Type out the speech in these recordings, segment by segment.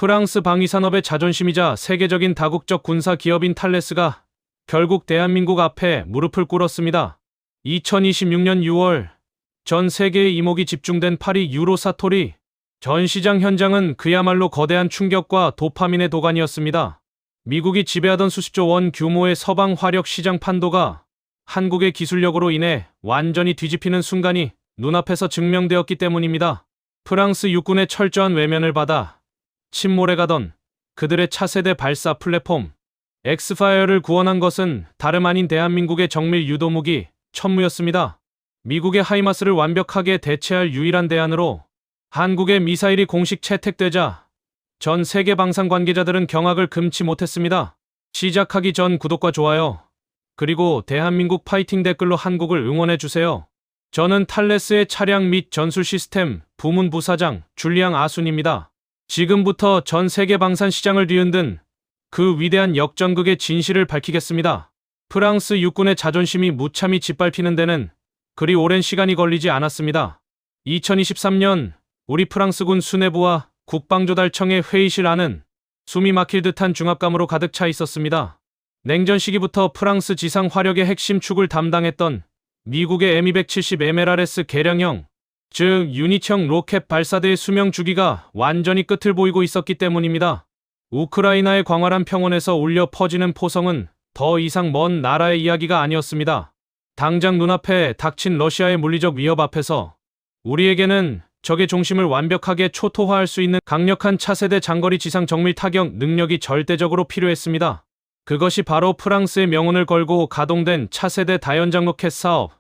프랑스 방위산업의 자존심이자 세계적인 다국적 군사 기업인 탈레스가 결국 대한민국 앞에 무릎을 꿇었습니다. 2026년 6월 전 세계의 이목이 집중된 파리 유로 사토리 전시장 현장은 그야말로 거대한 충격과 도파민의 도가니였습니다. 미국이 지배하던 수십조 원 규모의 서방 화력 시장 판도가 한국의 기술력으로 인해 완전히 뒤집히는 순간이 눈앞에서 증명되었기 때문입니다. 프랑스 육군의 철저한 외면을 받아 침몰해가던 그들의 차세대 발사 플랫폼 엑스파이어를 구원한 것은 다름 아닌 대한민국의 정밀 유도무기 천무였습니다. 미국의 하이마스를 완벽하게 대체할 유일한 대안으로 한국의 미사일이 공식 채택되자 전 세계 방산 관계자들은 경악을 금치 못했습니다. 시작하기 전 구독과 좋아요, 그리고 대한민국 파이팅 댓글로 한국을 응원해주세요. 저는 탈레스의 차량 및 전술 시스템 부문 부사장 줄리앙 아순입니다. 지금부터 전 세계 방산 시장을 뒤흔든 그 위대한 역전극의 진실을 밝히겠습니다. 프랑스 육군의 자존심이 무참히 짓밟히는 데는 그리 오랜 시간이 걸리지 않았습니다. 2023년 우리 프랑스군 수뇌부와 국방조달청의 회의실 안은 숨이 막힐 듯한 중압감으로 가득 차 있었습니다. 냉전 시기부터 프랑스 지상 화력의 핵심 축을 담당했던 미국의 M270 MLRS 개량형, 즉 유닛형 로켓 발사대의 수명 주기가 완전히 끝을 보이고 있었기 때문입니다. 우크라이나의 광활한 평원에서 울려 퍼지는 포성은 더 이상 먼 나라의 이야기가 아니었습니다. 당장 눈앞에 닥친 러시아의 물리적 위협 앞에서 우리에게는 적의 중심을 완벽하게 초토화할 수 있는 강력한 차세대 장거리 지상 정밀 타격 능력이 절대적으로 필요했습니다. 그것이 바로 프랑스의 명운을 걸고 가동된 차세대 다연장 로켓 사업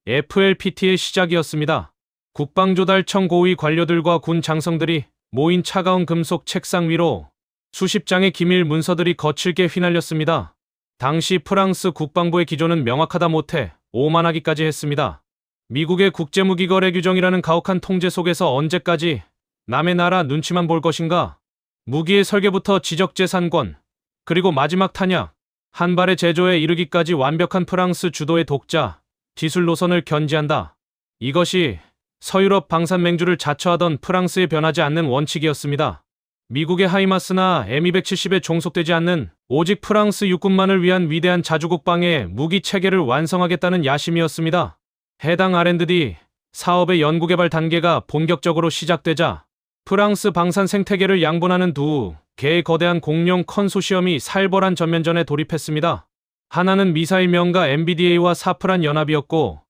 FLPT의 시작이었습니다. 국방조달청 고위 관료들과 군 장성들이 모인 차가운 금속 책상 위로 수십 장의 기밀 문서들이 거칠게 휘날렸습니다. 당시 프랑스 국방부의 기조는 명확하다 못해 오만하기까지 했습니다. 미국의 국제무기거래 규정이라는 가혹한 통제 속에서 언제까지 남의 나라 눈치만 볼 것인가? 무기의 설계부터 지적재산권, 그리고 마지막 탄약, 한 발의 제조에 이르기까지 완벽한 프랑스 주도의 독자, 기술 노선을 견지한다. 이것이 서유럽 방산 맹주를 자처하던 프랑스에 변하지 않는 원칙이었습니다. 미국의 하이마스나 M270에 종속되지 않는 오직 프랑스 육군만을 위한 위대한 자주국방의 무기 체계를 완성하겠다는 야심이었습니다. 해당 R&D 사업의 연구개발 단계가 본격적으로 시작되자 프랑스 방산 생태계를 양분하는 두 개의 거대한 공룡 컨소시엄이 살벌한 전면전에 돌입했습니다. 하나는 미사일 명가 MBDA와 사프란 연합이었고,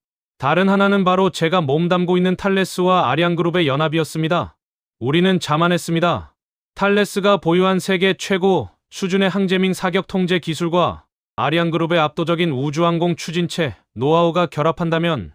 다른 하나는 바로 제가 몸담고 있는 탈레스와 아리안그룹의 연합이었습니다. 우리는 자만했습니다. 탈레스가 보유한 세계 최고 수준의 항제밍 사격 통제 기술과 아리안그룹의 압도적인 우주항공 추진체 노하우가 결합한다면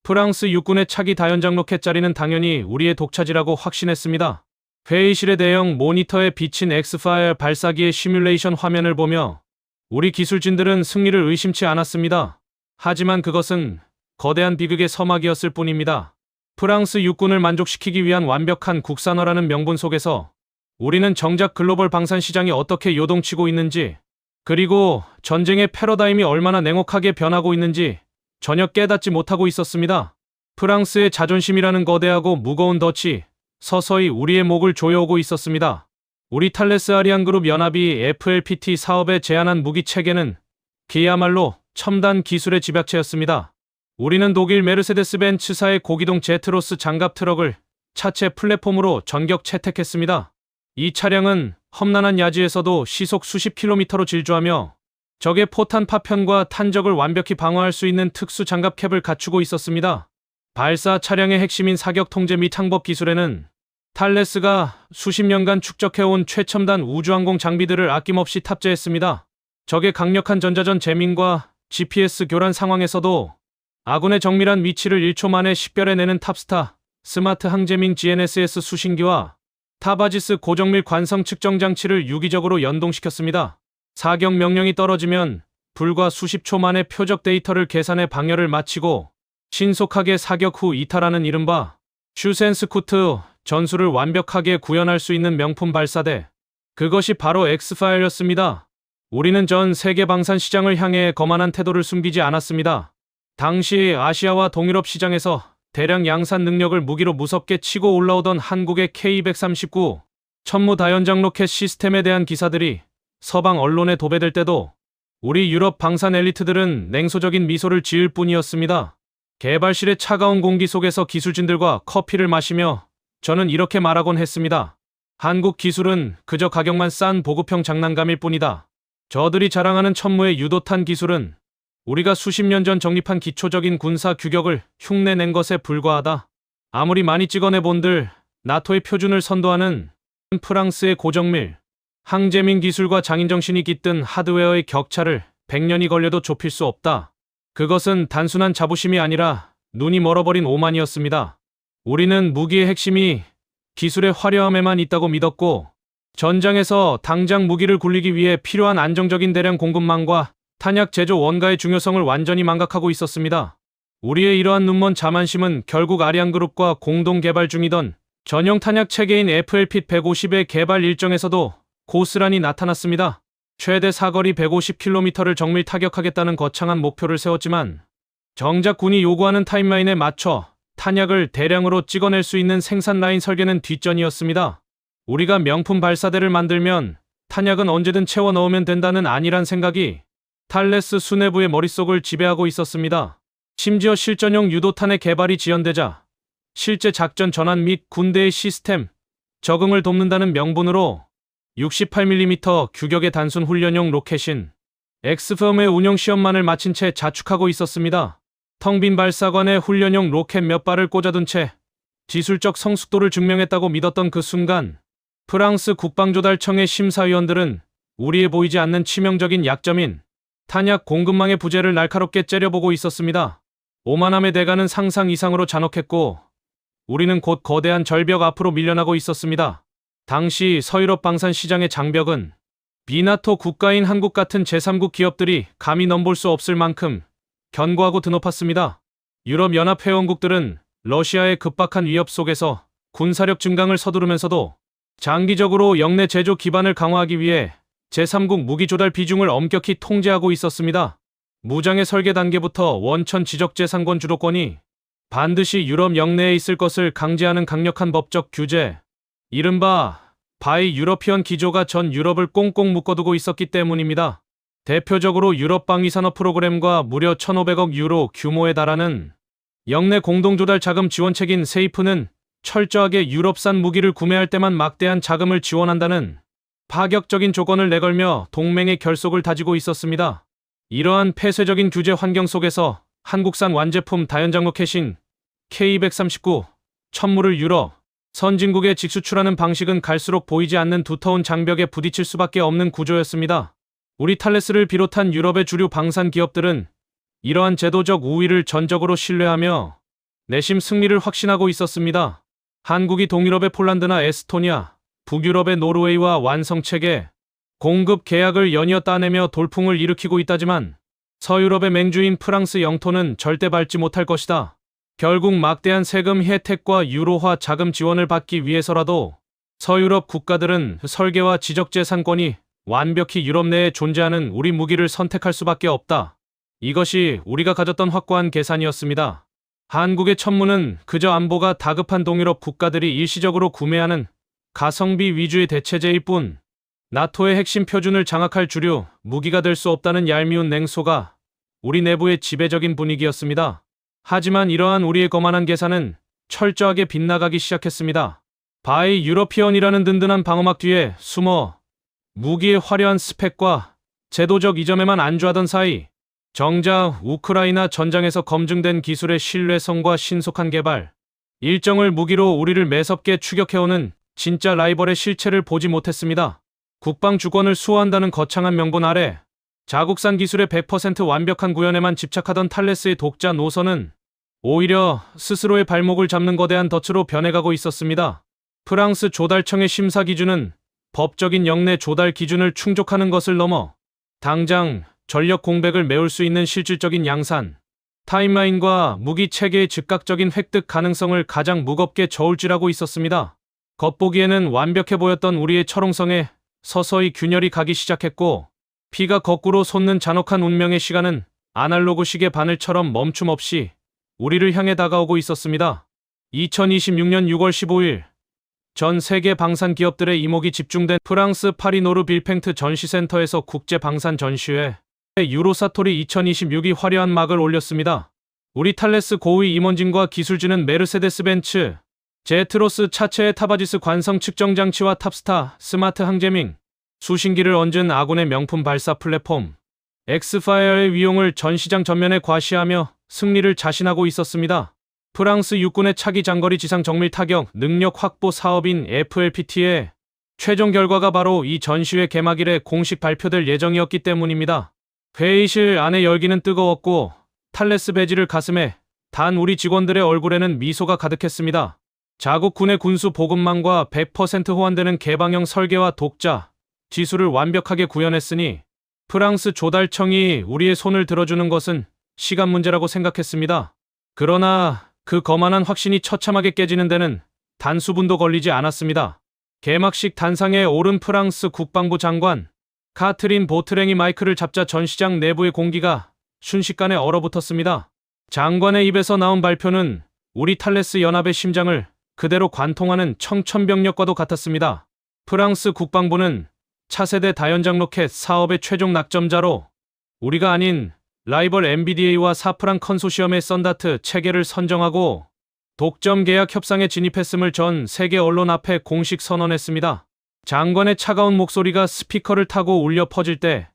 프랑스 육군의 차기 다연장 로켓 자리는 당연히 우리의 독차지라고 확신했습니다. 회의실의 대형 모니터에 비친 엑스파이어 발사기의 시뮬레이션 화면을 보며 우리 기술진들은 승리를 의심치 않았습니다. 하지만 그것은 거대한 비극의 서막이었을 뿐입니다. 프랑스 육군을 만족시키기 위한 완벽한 국산화라는 명분 속에서 우리는 정작 글로벌 방산 시장이 어떻게 요동치고 있는지, 그리고 전쟁의 패러다임이 얼마나 냉혹하게 변하고 있는지 전혀 깨닫지 못하고 있었습니다. 프랑스의 자존심이라는 거대하고 무거운 덫이 서서히 우리의 목을 조여오고 있었습니다. 우리 탈레스 아리안그룹 연합이 FLPT 사업에 제안한 무기 체계는 그야말로 첨단 기술의 집약체였습니다. 우리는 독일 메르세데스 벤츠사의 고기동 제트로스 장갑 트럭을 차체 플랫폼으로 전격 채택했습니다. 이 차량은 험난한 야지에서도 시속 수십 킬로미터로 질주하며 적의 포탄 파편과 탄적을 완벽히 방어할 수 있는 특수 장갑 캡을 갖추고 있었습니다. 발사 차량의 핵심인 사격 통제 및 항법 기술에는 탈레스가 수십 년간 축적해온 최첨단 우주항공 장비들을 아낌없이 탑재했습니다. 적의 강력한 전자전 재민과 GPS 교란 상황에서도 아군의 정밀한 위치를 1초 만에 식별해내는 탑스타 스마트 항제밍 GNSS 수신기와 타바지스 고정밀 관성 측정 장치를 유기적으로 연동시켰습니다. 사격 명령이 떨어지면 불과 수십 초 만에 표적 데이터를 계산해 방열을 마치고 신속하게 사격 후 이탈하는 이른바 슈센스쿠트 전술을 완벽하게 구현할 수 있는 명품 발사대. 그것이 바로 엑스파이어였습니다. 우리는 전 세계 방산 시장을 향해 거만한 태도를 숨기지 않았습니다. 당시 아시아와 동유럽 시장에서 대량 양산 능력을 무기로 무섭게 치고 올라오던 한국의 K239 천무 다연장 로켓 시스템에 대한 기사들이 서방 언론에 도배될 때도 우리 유럽 방산 엘리트들은 냉소적인 미소를 지을 뿐이었습니다. 개발실의 차가운 공기 속에서 기술진들과 커피를 마시며 저는 이렇게 말하곤 했습니다. 한국 기술은 그저 가격만 싼 보급형 장난감일 뿐이다. 저들이 자랑하는 천무의 유도탄 기술은 우리가 수십 년 전 정립한 기초적인 군사 규격을 흉내낸 것에 불과하다. 아무리 많이 찍어내본들 나토의 표준을 선도하는 프랑스의 고정밀, 항제민 기술과 장인정신이 깃든 하드웨어의 격차를 100년이 걸려도 좁힐 수 없다. 그것은 단순한 자부심이 아니라 눈이 멀어버린 오만이었습니다. 우리는 무기의 핵심이 기술의 화려함에만 있다고 믿었고 전장에서 당장 무기를 굴리기 위해 필요한 안정적인 대량 공급망과 탄약 제조 원가의 중요성을 완전히 망각하고 있었습니다. 우리의 이러한 눈먼 자만심은 결국 아리안그룹과 공동 개발 중이던 전용 탄약 체계인 FLP-150의 개발 일정에서도 고스란히 나타났습니다. 최대 사거리 150km를 정밀 타격하겠다는 거창한 목표를 세웠지만 정작 군이 요구하는 타임라인에 맞춰 탄약을 대량으로 찍어낼 수 있는 생산 라인 설계는 뒷전이었습니다. 우리가 명품 발사대를 만들면 탄약은 언제든 채워 넣으면 된다는 안일한 생각이 탈레스 수뇌부의 머릿속을 지배하고 있었습니다. 심지어 실전용 유도탄의 개발이 지연되자 실제 작전 전환 및 군대의 시스템 적응을 돕는다는 명분으로 68mm 규격의 단순 훈련용 로켓인 엑스펌의 운용 시험만을 마친 채 자축하고 있었습니다. 텅 빈 발사관에 훈련용 로켓 몇 발을 꽂아둔 채 기술적 성숙도를 증명했다고 믿었던 그 순간 프랑스 국방조달청의 심사위원들은 우리의 보이지 않는 치명적인 약점인 탄약 공급망의 부재를 날카롭게 째려보고 있었습니다. 오만함의 대가는 상상 이상으로 잔혹했고 우리는 곧 거대한 절벽 앞으로 밀려나고 있었습니다. 당시 서유럽 방산 시장의 장벽은 비나토 국가인 한국 같은 제3국 기업들이 감히 넘볼 수 없을 만큼 견고하고 드높았습니다. 유럽 연합 회원국들은 러시아의 급박한 위협 속에서 군사력 증강을 서두르면서도 장기적으로 역내 제조 기반을 강화하기 위해 제3국 무기 조달 비중을 엄격히 통제하고 있었습니다. 무장의 설계 단계부터 원천 지적재산권 주도권이 반드시 유럽 영내에 있을 것을 강제하는 강력한 법적 규제, 이른바 바이 유러피언 기조가 전 유럽을 꽁꽁 묶어두고 있었기 때문입니다. 대표적으로 유럽 방위산업 프로그램과 무려 1,500억 유로 규모에 달하는 영내 공동조달 자금 지원책인 세이프는 철저하게 유럽산 무기를 구매할 때만 막대한 자금을 지원한다는 파격적인 조건을 내걸며 동맹의 결속을 다지고 있었습니다. 이러한 폐쇄적인 규제 환경 속에서 한국산 완제품 다연장 로켓인 K239, 천무를 유럽, 선진국에 직수출하는 방식은 갈수록 보이지 않는 두터운 장벽에 부딪힐 수밖에 없는 구조였습니다. 우리 탈레스를 비롯한 유럽의 주류 방산 기업들은 이러한 제도적 우위를 전적으로 신뢰하며 내심 승리를 확신하고 있었습니다. 한국이 동유럽의 폴란드나 에스토니아, 북유럽의 노르웨이와 완성체계, 공급 계약을 연이어 따내며 돌풍을 일으키고 있다지만 서유럽의 맹주인 프랑스 영토는 절대 밟지 못할 것이다. 결국 막대한 세금 혜택과 유로화 자금 지원을 받기 위해서라도 서유럽 국가들은 설계와 지적재산권이 완벽히 유럽 내에 존재하는 우리 무기를 선택할 수밖에 없다. 이것이 우리가 가졌던 확고한 계산이었습니다. 한국의 천무는 그저 안보가 다급한 동유럽 국가들이 일시적으로 구매하는 가성비 위주의 대체제일 뿐 나토의 핵심 표준을 장악할 주류 무기가 될 수 없다는 얄미운 냉소가 우리 내부의 지배적인 분위기였습니다. 하지만 이러한 우리의 거만한 계산은 철저하게 빗나가기 시작했습니다. 바이 유러피언이라는 든든한 방어막 뒤에 숨어 무기의 화려한 스펙과 제도적 이점에만 안주하던 사이 정작 우크라이나 전장에서 검증된 기술의 신뢰성과 신속한 개발, 일정을 무기로 우리를 매섭게 추격해오는 진짜 라이벌의 실체를 보지 못했습니다. 국방 주권을 수호한다는 거창한 명분 아래 자국산 기술의 100% 완벽한 구현에만 집착하던 탈레스의 독자 노선은 오히려 스스로의 발목을 잡는 거대한 덫으로 변해가고 있었습니다. 프랑스 조달청의 심사 기준은 법적인 영내 조달 기준을 충족하는 것을 넘어 당장 전력 공백을 메울 수 있는 실질적인 양산, 타임라인과 무기 체계의 즉각적인 획득 가능성을 가장 무겁게 저울질하고 있었습니다. 겉보기에는 완벽해 보였던 우리의 철옹성에 서서히 균열이 가기 시작했고 피가 거꾸로 솟는 잔혹한 운명의 시간은 아날로그 시계 바늘처럼 멈춤 없이 우리를 향해 다가오고 있었습니다. 2026년 6월 15일 전 세계 방산 기업들의 이목이 집중된 프랑스 파리 노르 빌팽트 전시센터에서 국제 방산 전시회 유로사토리 2026이 화려한 막을 올렸습니다. 우리 탈레스 고위 임원진과 기술진은 메르세데스 벤츠, 제트로스 차체의 타바지스 관성 측정 장치와 탑스타, 스마트 항제밍, 수신기를 얹은 아군의 명품 발사 플랫폼, 엑스파이어의 위용을 전 시장 전면에 과시하며 승리를 자신하고 있었습니다. 프랑스 육군의 차기 장거리 지상 정밀 타격 능력 확보 사업인 FLPT의 최종 결과가 바로 이 전시회 개막일에 공식 발표될 예정이었기 때문입니다. 회의실 안의 열기는 뜨거웠고 탈레스 배지를 가슴에 단 우리 직원들의 얼굴에는 미소가 가득했습니다. 자국 군의 군수 보급망과 100% 호환되는 개방형 설계와 독자, 지수를 완벽하게 구현했으니 프랑스 조달청이 우리의 손을 들어주는 것은 시간 문제라고 생각했습니다. 그러나 그 거만한 확신이 처참하게 깨지는 데는 단수분도 걸리지 않았습니다. 개막식 단상에 오른 프랑스 국방부 장관 카트린 보트랭이 마이크를 잡자 전시장 내부의 공기가 순식간에 얼어붙었습니다. 장관의 입에서 나온 발표는 우리 탈레스 연합의 심장을 그대로 관통하는 청천벽력과도 같았습니다. 프랑스 국방부는 차세대 다연장 로켓 사업의 최종 낙점자로 우리가 아닌 라이벌 MBDA와 사프란 컨소시엄의 썬다트 체계를 선정하고 독점 계약 협상에 진입했음을 전 세계 언론 앞에 공식 선언했습니다. 장관의 차가운 목소리가 스피커를 타고 울려 퍼질 때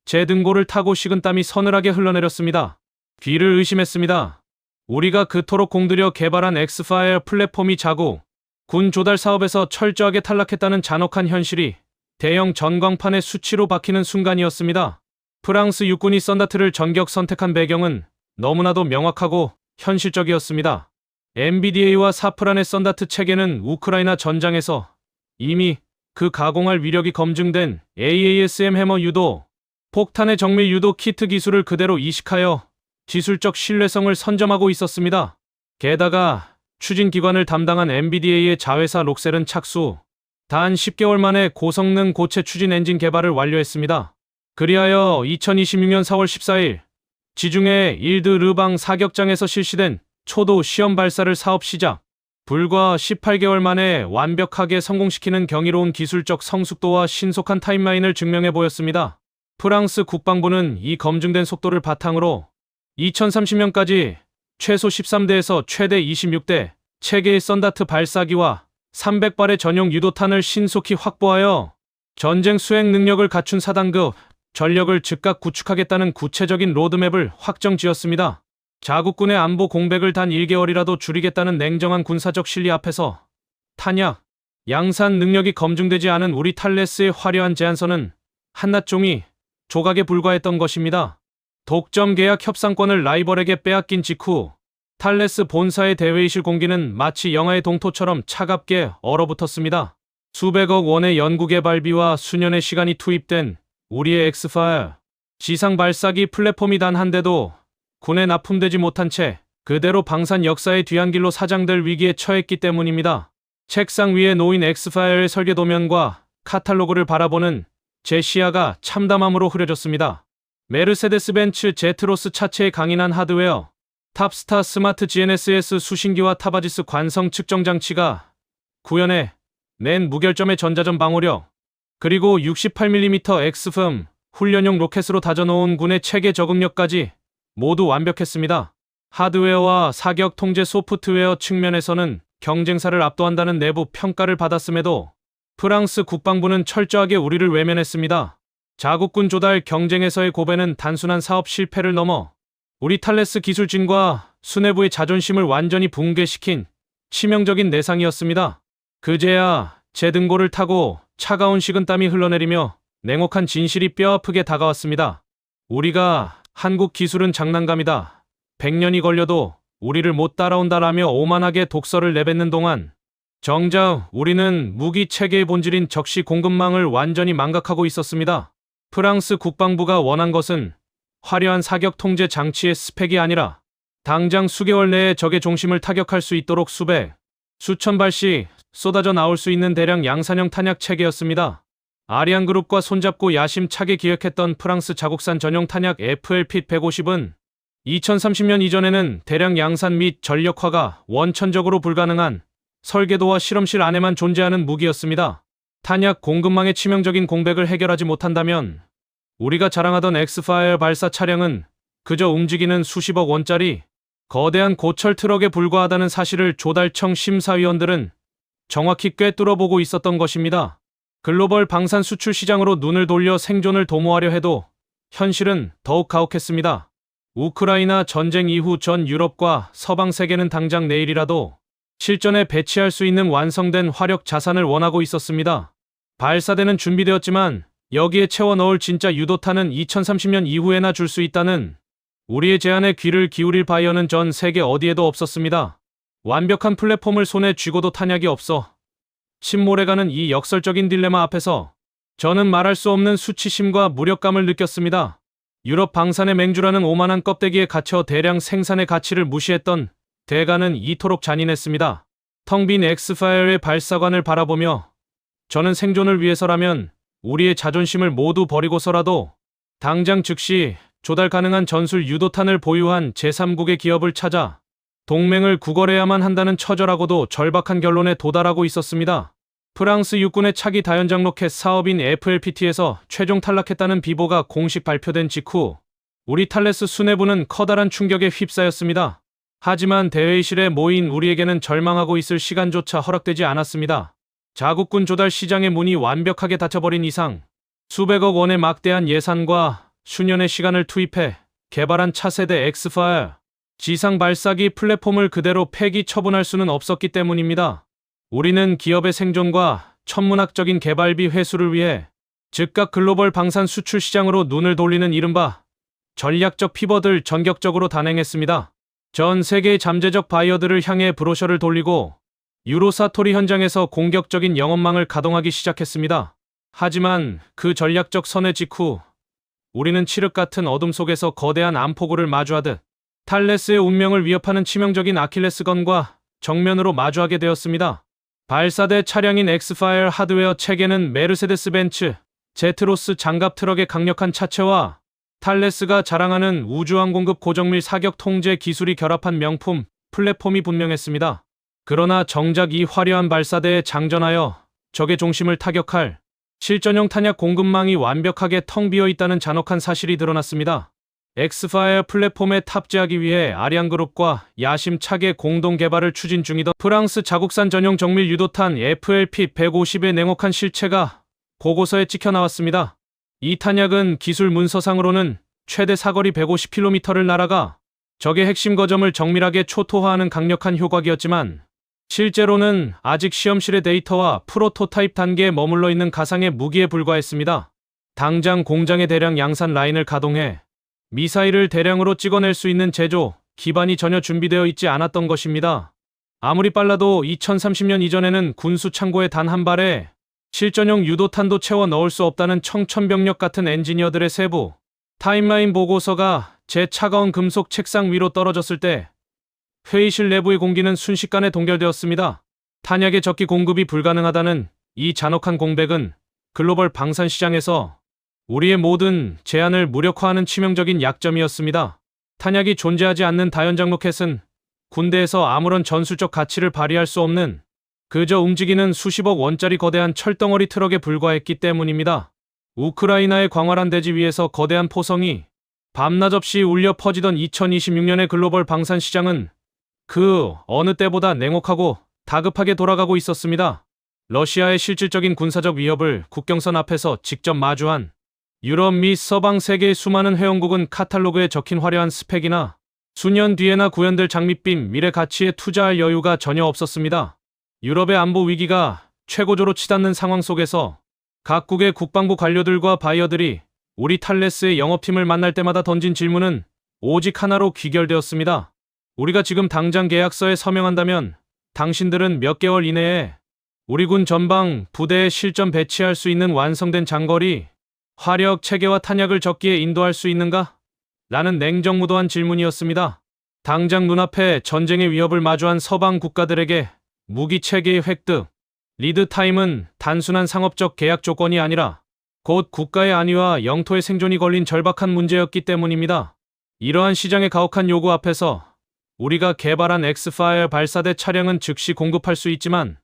제 등골을 타고 식은땀이 서늘하게 흘러내렸습니다. 귀를 의심했습니다. 우리가 그토록 공들여 개발한 엑스파이어 플랫폼이 자국 군 조달 사업에서 철저하게 탈락했다는 잔혹한 현실이 대형 전광판의 수치로 박히는 순간이었습니다. 프랑스 육군이 썬다트를 전격 선택한 배경은 너무나도 명확하고 현실적이었습니다. MBDA와 사프란의 썬다트 체계는 우크라이나 전장에서 이미 그 가공할 위력이 검증된 AASM 해머 유도, 폭탄의 정밀 유도 키트 기술을 그대로 이식하여 기술적 신뢰성을 선점하고 있었습니다. 게다가 추진기관을 담당한 MBDA의 자회사 록셀은 착수, 단 10개월 만에 고성능 고체 추진 엔진 개발을 완료했습니다. 그리하여 2026년 4월 14일 지중해 일드 르방 사격장에서 실시된 초도 시험 발사를 사업 시작, 불과 18개월 만에 완벽하게 성공시키는 경이로운 기술적 성숙도와 신속한 타임라인을 증명해 보였습니다. 프랑스 국방부는 이 검증된 속도를 바탕으로 2030년까지 최소 13대에서 최대 26대 체계의 썬다트 발사기와 300발의 전용 유도탄을 신속히 확보하여 전쟁 수행 능력을 갖춘 4단급 전력을 즉각 구축하겠다는 구체적인 로드맵을 확정지었습니다. 자국군의 안보 공백을 단 1개월이라도 줄이겠다는 냉정한 군사적 실리 앞에서 탄약, 양산 능력이 검증되지 않은 우리 탈레스의 화려한 제안서는 한낱 종이 조각에 불과했던 것입니다. 독점 계약 협상권을 라이벌에게 빼앗긴 직후 탈레스 본사의 대회의실 공기는 마치 영하의 동토처럼 차갑게 얼어붙었습니다. 수백억 원의 연구개발비와 수년의 시간이 투입된 우리의 엑스파이어 지상 발사기 플랫폼이 단 한 대도 군에 납품되지 못한 채 그대로 방산 역사의 뒤안길로 사장될 위기에 처했기 때문입니다. 책상 위에 놓인 엑스파이어의 설계 도면과 카탈로그를 바라보는 제 시야가 참담함으로 흐려졌습니다. 메르세데스 벤츠 제트로스 차체의 강인한 하드웨어, 탑스타 스마트 GNSS 수신기와 타바지스 관성 측정 장치가 구현해 낸 무결점의 전자전 방호력, 그리고 68mm 엑스품 훈련용 로켓으로 다져놓은 군의 체계 적응력까지 모두 완벽했습니다. 하드웨어와 사격 통제 소프트웨어 측면에서는 경쟁사를 압도한다는 내부 평가를 받았음에도 프랑스 국방부는 철저하게 우리를 외면했습니다. 자국군 조달 경쟁에서의 고배는 단순한 사업 실패를 넘어 우리 탈레스 기술진과 수뇌부의 자존심을 완전히 붕괴시킨 치명적인 내상이었습니다. 그제야 제 등골을 타고 차가운 식은땀이 흘러내리며 냉혹한 진실이 뼈아프게 다가왔습니다. 우리가 한국 기술은 장난감이다. 100년이 걸려도 우리를 못 따라온다라며 오만하게 독설을 내뱉는 동안 정작 우리는 무기 체계의 본질인 적시 공급망을 완전히 망각하고 있었습니다. 프랑스 국방부가 원한 것은 화려한 사격 통제 장치의 스펙이 아니라 당장 수개월 내에 적의 중심을 타격할 수 있도록 수백, 수천 발씩 쏟아져 나올 수 있는 대량 양산형 탄약 체계였습니다. 아리안그룹과 손잡고 야심차게 기획했던 프랑스 자국산 전용 탄약 FLP-150은 2030년 이전에는 대량 양산 및 전력화가 원천적으로 불가능한 설계도와 실험실 안에만 존재하는 무기였습니다. 탄약 공급망의 치명적인 공백을 해결하지 못한다면 우리가 자랑하던 엑스파이어 발사 차량은 그저 움직이는 수십억 원짜리 거대한 고철 트럭에 불과하다는 사실을 조달청 심사위원들은 정확히 꿰뚫어보고 있었던 것입니다. 글로벌 방산 수출 시장으로 눈을 돌려 생존을 도모하려 해도 현실은 더욱 가혹했습니다. 우크라이나 전쟁 이후 전 유럽과 서방 세계는 당장 내일이라도 실전에 배치할 수 있는 완성된 화력 자산을 원하고 있었습니다. 발사대는 준비되었지만 여기에 채워 넣을 진짜 유도탄은 2030년 이후에나 줄 수 있다는 우리의 제안에 귀를 기울일 바이어는 전 세계 어디에도 없었습니다. 완벽한 플랫폼을 손에 쥐고도 탄약이 없어 침몰해가는 이 역설적인 딜레마 앞에서 저는 말할 수 없는 수치심과 무력감을 느꼈습니다. 유럽 방산의 맹주라는 오만한 껍데기에 갇혀 대량 생산의 가치를 무시했던 대가는 이토록 잔인했습니다. 텅 빈 엑스파이어의 발사관을 바라보며 저는 생존을 위해서라면 우리의 자존심을 모두 버리고서라도 당장 즉시 조달 가능한 전술 유도탄을 보유한 제3국의 기업을 찾아 동맹을 구걸해야만 한다는 처절하고도 절박한 결론에 도달하고 있었습니다. 프랑스 육군의 차기 다연장 로켓 사업인 FLPT에서 최종 탈락했다는 비보가 공식 발표된 직후 우리 탈레스 수뇌부는 커다란 충격에 휩싸였습니다. 하지만 대회의실에 모인 우리에게는 절망하고 있을 시간조차 허락되지 않았습니다. 자국군 조달 시장의 문이 완벽하게 닫혀버린 이상 수백억 원의 막대한 예산과 수년의 시간을 투입해 개발한 차세대 엑스파이어 지상 발사기 플랫폼을 그대로 폐기 처분할 수는 없었기 때문입니다. 우리는 기업의 생존과 천문학적인 개발비 회수를 위해 즉각 글로벌 방산 수출 시장으로 눈을 돌리는 이른바 전략적 피벗을 전격적으로 단행했습니다. 전 세계의 잠재적 바이어들을 향해 브로셔를 돌리고 유로사토리 현장에서 공격적인 영업망을 가동하기 시작했습니다. 하지만 그 전략적 선회 직후 우리는 칠흑 같은 어둠 속에서 거대한 암포구를 마주하듯 탈레스의 운명을 위협하는 치명적인 아킬레스건과 정면으로 마주하게 되었습니다. 발사대 차량인 엑스파이어 하드웨어 체계는 메르세데스 벤츠, 제트로스 장갑 트럭의 강력한 차체와 탈레스가 자랑하는 우주항공급 고정밀 사격 통제 기술이 결합한 명품 플랫폼이 분명했습니다. 그러나 정작 이 화려한 발사대에 장전하여 적의 중심을 타격할 실전용 탄약 공급망이 완벽하게 텅 비어 있다는 잔혹한 사실이 드러났습니다. 엑스파이어 플랫폼에 탑재하기 위해 아리안그룹과 야심차게 공동 개발을 추진 중이던 프랑스 자국산 전용 정밀 유도탄 FLP-150의 냉혹한 실체가 보고서에 찍혀 나왔습니다. 이 탄약은 기술 문서상으로는 최대 사거리 150km를 날아가 적의 핵심 거점을 정밀하게 초토화하는 강력한 효과기였지만 실제로는 아직 시험실의 데이터와 프로토타입 단계에 머물러 있는 가상의 무기에 불과했습니다. 당장 공장의 대량 양산 라인을 가동해 미사일을 대량으로 찍어낼 수 있는 제조 기반이 전혀 준비되어 있지 않았던 것입니다. 아무리 빨라도 2030년 이전에는 군수 창고에 단 한 발에 실전용 유도탄도 채워 넣을 수 없다는 청천벽력 같은 엔지니어들의 세부 타임라인 보고서가 제 차가운 금속 책상 위로 떨어졌을 때 회의실 내부의 공기는 순식간에 동결되었습니다. 탄약의 적기 공급이 불가능하다는 이 잔혹한 공백은 글로벌 방산 시장에서 우리의 모든 제안을 무력화하는 치명적인 약점이었습니다. 탄약이 존재하지 않는 다연장 로켓은 군대에서 아무런 전술적 가치를 발휘할 수 없는 그저 움직이는 수십억 원짜리 거대한 철덩어리 트럭에 불과했기 때문입니다. 우크라이나의 광활한 대지 위에서 거대한 포성이 밤낮 없이 울려 퍼지던 2026년의 글로벌 방산 시장은 그 어느 때보다 냉혹하고 다급하게 돌아가고 있었습니다. 러시아의 실질적인 군사적 위협을 국경선 앞에서 직접 마주한 유럽 및 서방 세계의 수많은 회원국은 카탈로그에 적힌 화려한 스펙이나 수년 뒤에나 구현될 장밋빛 미래 가치에 투자할 여유가 전혀 없었습니다. 유럽의 안보 위기가 최고조로 치닫는 상황 속에서 각국의 국방부 관료들과 바이어들이 우리 탈레스의 영업팀을 만날 때마다 던진 질문은 오직 하나로 귀결되었습니다. 우리가 지금 당장 계약서에 서명한다면 당신들은 몇 개월 이내에 우리 군 전방 부대에 실전 배치할 수 있는 완성된 장거리 화력 체계와 탄약을 적기에 인도할 수 있는가? 라는 냉정무도한 질문이었습니다. 당장 눈앞에 전쟁의 위협을 마주한 서방 국가들에게 무기 체계의 획득, 리드 타임은 단순한 상업적 계약 조건이 아니라 곧 국가의 안위와 영토의 생존이 걸린 절박한 문제였기 때문입니다. 이러한 시장의 가혹한 요구 앞에서 우리가 개발한 엑스파일 발사대 차량은 즉시 공급할 수 있지만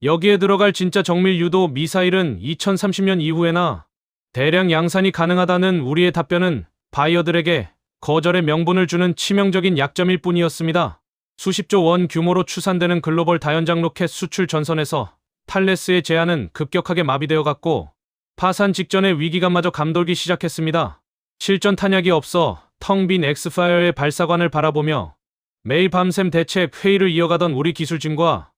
여기에 들어갈 진짜 정밀 유도 미사일은 2030년 이후에나 대량 양산이 가능하다는 우리의 답변은 바이어들에게 거절의 명분을 주는 치명적인 약점일 뿐이었습니다. 수십조 원 규모로 추산되는 글로벌 다연장 로켓 수출 전선에서 탈레스의 제안은 급격하게 마비되어 갔고 파산 직전의 위기감마저 감돌기 시작했습니다. 실전 탄약이 없어 텅 빈 엑스파이어의 발사관을 바라보며 매일 밤샘 대책 회의를 이어가던 우리 기술진과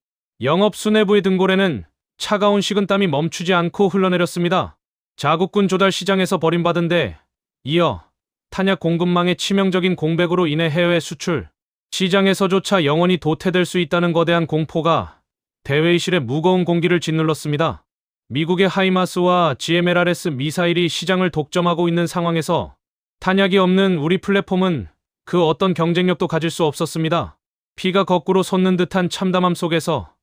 영업 수뇌부의 등골에는 차가운 식은땀이 멈추지 않고 흘러내렸습니다. 자국군 조달 시장에서 버림받은 데 이어 탄약 공급망의 치명적인 공백으로 인해 해외 수출 시장에서조차 영원히 도태될 수 있다는 거대한 공포가 대회의실에 무거운 공기를 짓눌렀습니다. 미국의 하이마스와 GMLRS 미사일이 시장을 독점하고 있는 상황에서 탄약이 없는 우리 플랫폼은 그 어떤 경쟁력도 가질 수 없었습니다. 피가 거꾸로 솟는 듯한 참담함 속에서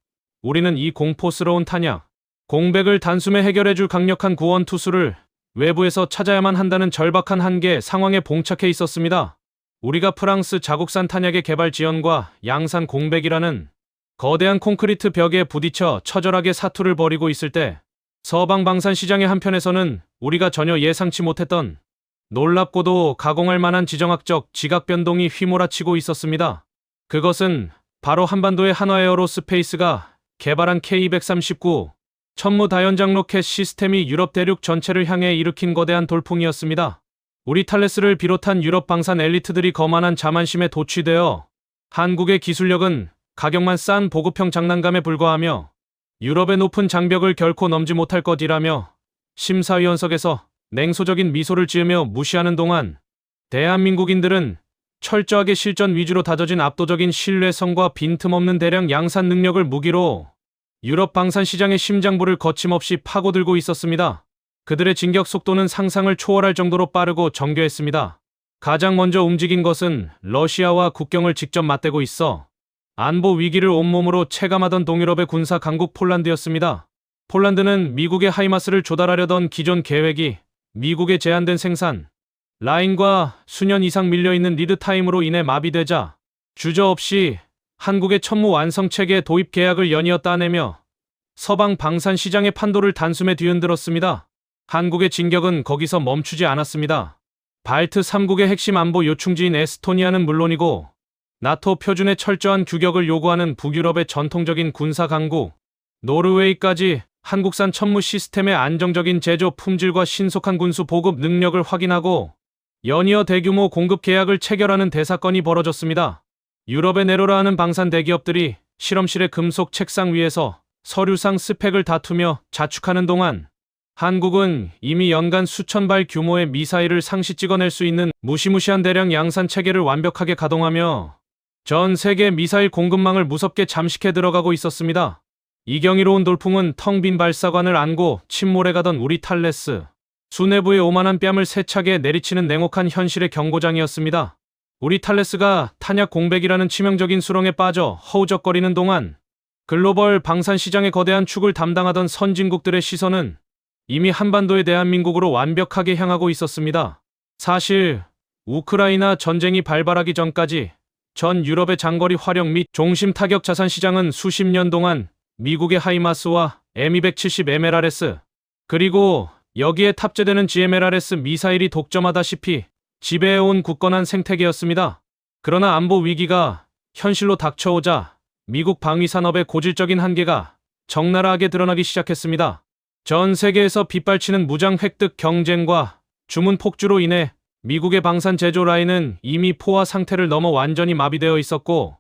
우리는 이 공포스러운 탄약 공백을 단숨에 해결해줄 강력한 구원 투수를 외부에서 찾아야만 한다는 절박한 한계 상황에 봉착해 있었습니다. 우리가 프랑스 자국산 탄약의 개발 지연과 양산 공백이라는 거대한 콘크리트 벽에 부딪혀 처절하게 사투를 벌이고 있을 때 서방 방산 시장의 한편에서는 우리가 전혀 예상치 못했던 놀랍고도 가공할 만한 지정학적 지각 변동이 휘몰아치고 있었습니다. 그것은 바로 한반도의 한화에어로스페이스가 개발한 K239 천무 다연장 로켓 시스템이 유럽 대륙 전체를 향해 일으킨 거대한 돌풍이었습니다. 우리 탈레스를 비롯한 유럽 방산 엘리트들이 거만한 자만심에 도취되어 한국의 기술력은 가격만 싼 보급형 장난감에 불과하며 유럽의 높은 장벽을 결코 넘지 못할 것이라며 심사위원석에서 냉소적인 미소를 지으며 무시하는 동안 대한민국인들은 철저하게 실전 위주로 다져진 압도적인 신뢰성과 빈틈없는 대량 양산 능력을 무기로 유럽 방산 시장의 심장부를 거침없이 파고들고 있었습니다. 그들의 진격 속도는 상상을 초월할 정도로 빠르고 정교했습니다. 가장 먼저 움직인 것은 러시아와 국경을 직접 맞대고 있어 안보 위기를 온몸으로 체감하던 동유럽의 군사 강국 폴란드였습니다. 폴란드는 미국의 하이마스를 조달하려던 기존 계획이 미국의 제한된 생산 라인과 수년 이상 밀려있는 리드타임으로 인해 마비되자 주저없이 한국의 천무 완성체계 도입 계약을 연이어 따내며 서방 방산 시장의 판도를 단숨에 뒤흔들었습니다. 한국의 진격은 거기서 멈추지 않았습니다. 발트 3국의 핵심 안보 요충지인 에스토니아는 물론이고 나토 표준의 철저한 규격을 요구하는 북유럽의 전통적인 군사 강국 노르웨이까지 한국산 천무 시스템의 안정적인 제조 품질과 신속한 군수 보급 능력을 확인하고 연이어 대규모 공급 계약을 체결하는 대사건이 벌어졌습니다. 유럽에 내로라 하는 방산 대기업들이 실험실의 금속 책상 위에서 서류상 스펙을 다투며 자축하는 동안 한국은 이미 연간 수천 발 규모의 미사일을 상시 찍어낼 수 있는 무시무시한 대량 양산 체계를 완벽하게 가동하며 전 세계 미사일 공급망을 무섭게 잠식해 들어가고 있었습니다. 이 경이로운 돌풍은 텅 빈 발사관을 안고 침몰해가던 우리 탈레스 수뇌부의 오만한 뺨을 세차게 내리치는 냉혹한 현실의 경고장이었습니다. 우리 탈레스가 탄약 공백이라는 치명적인 수렁에 빠져 허우적거리는 동안 글로벌 방산 시장의 거대한 축을 담당하던 선진국들의 시선은 이미 한반도의 대한민국으로 완벽하게 향하고 있었습니다. 사실 우크라이나 전쟁이 발발하기 전까지 전 유럽의 장거리 화력 및 종심 타격 자산 시장은 수십 년 동안 미국의 하이마스와 M270MLRS 그리고 여기에 탑재되는 GMLRS 미사일이 독점하다시피 지배해온 굳건한 생태계였습니다. 그러나 안보 위기가 현실로 닥쳐오자 미국 방위 산업의 고질적인 한계가 적나라하게 드러나기 시작했습니다. 전 세계에서 빗발치는 무장 획득 경쟁과 주문 폭주로 인해 미국의 방산 제조 라인은 이미 포화 상태를 넘어 완전히 마비되어 있었고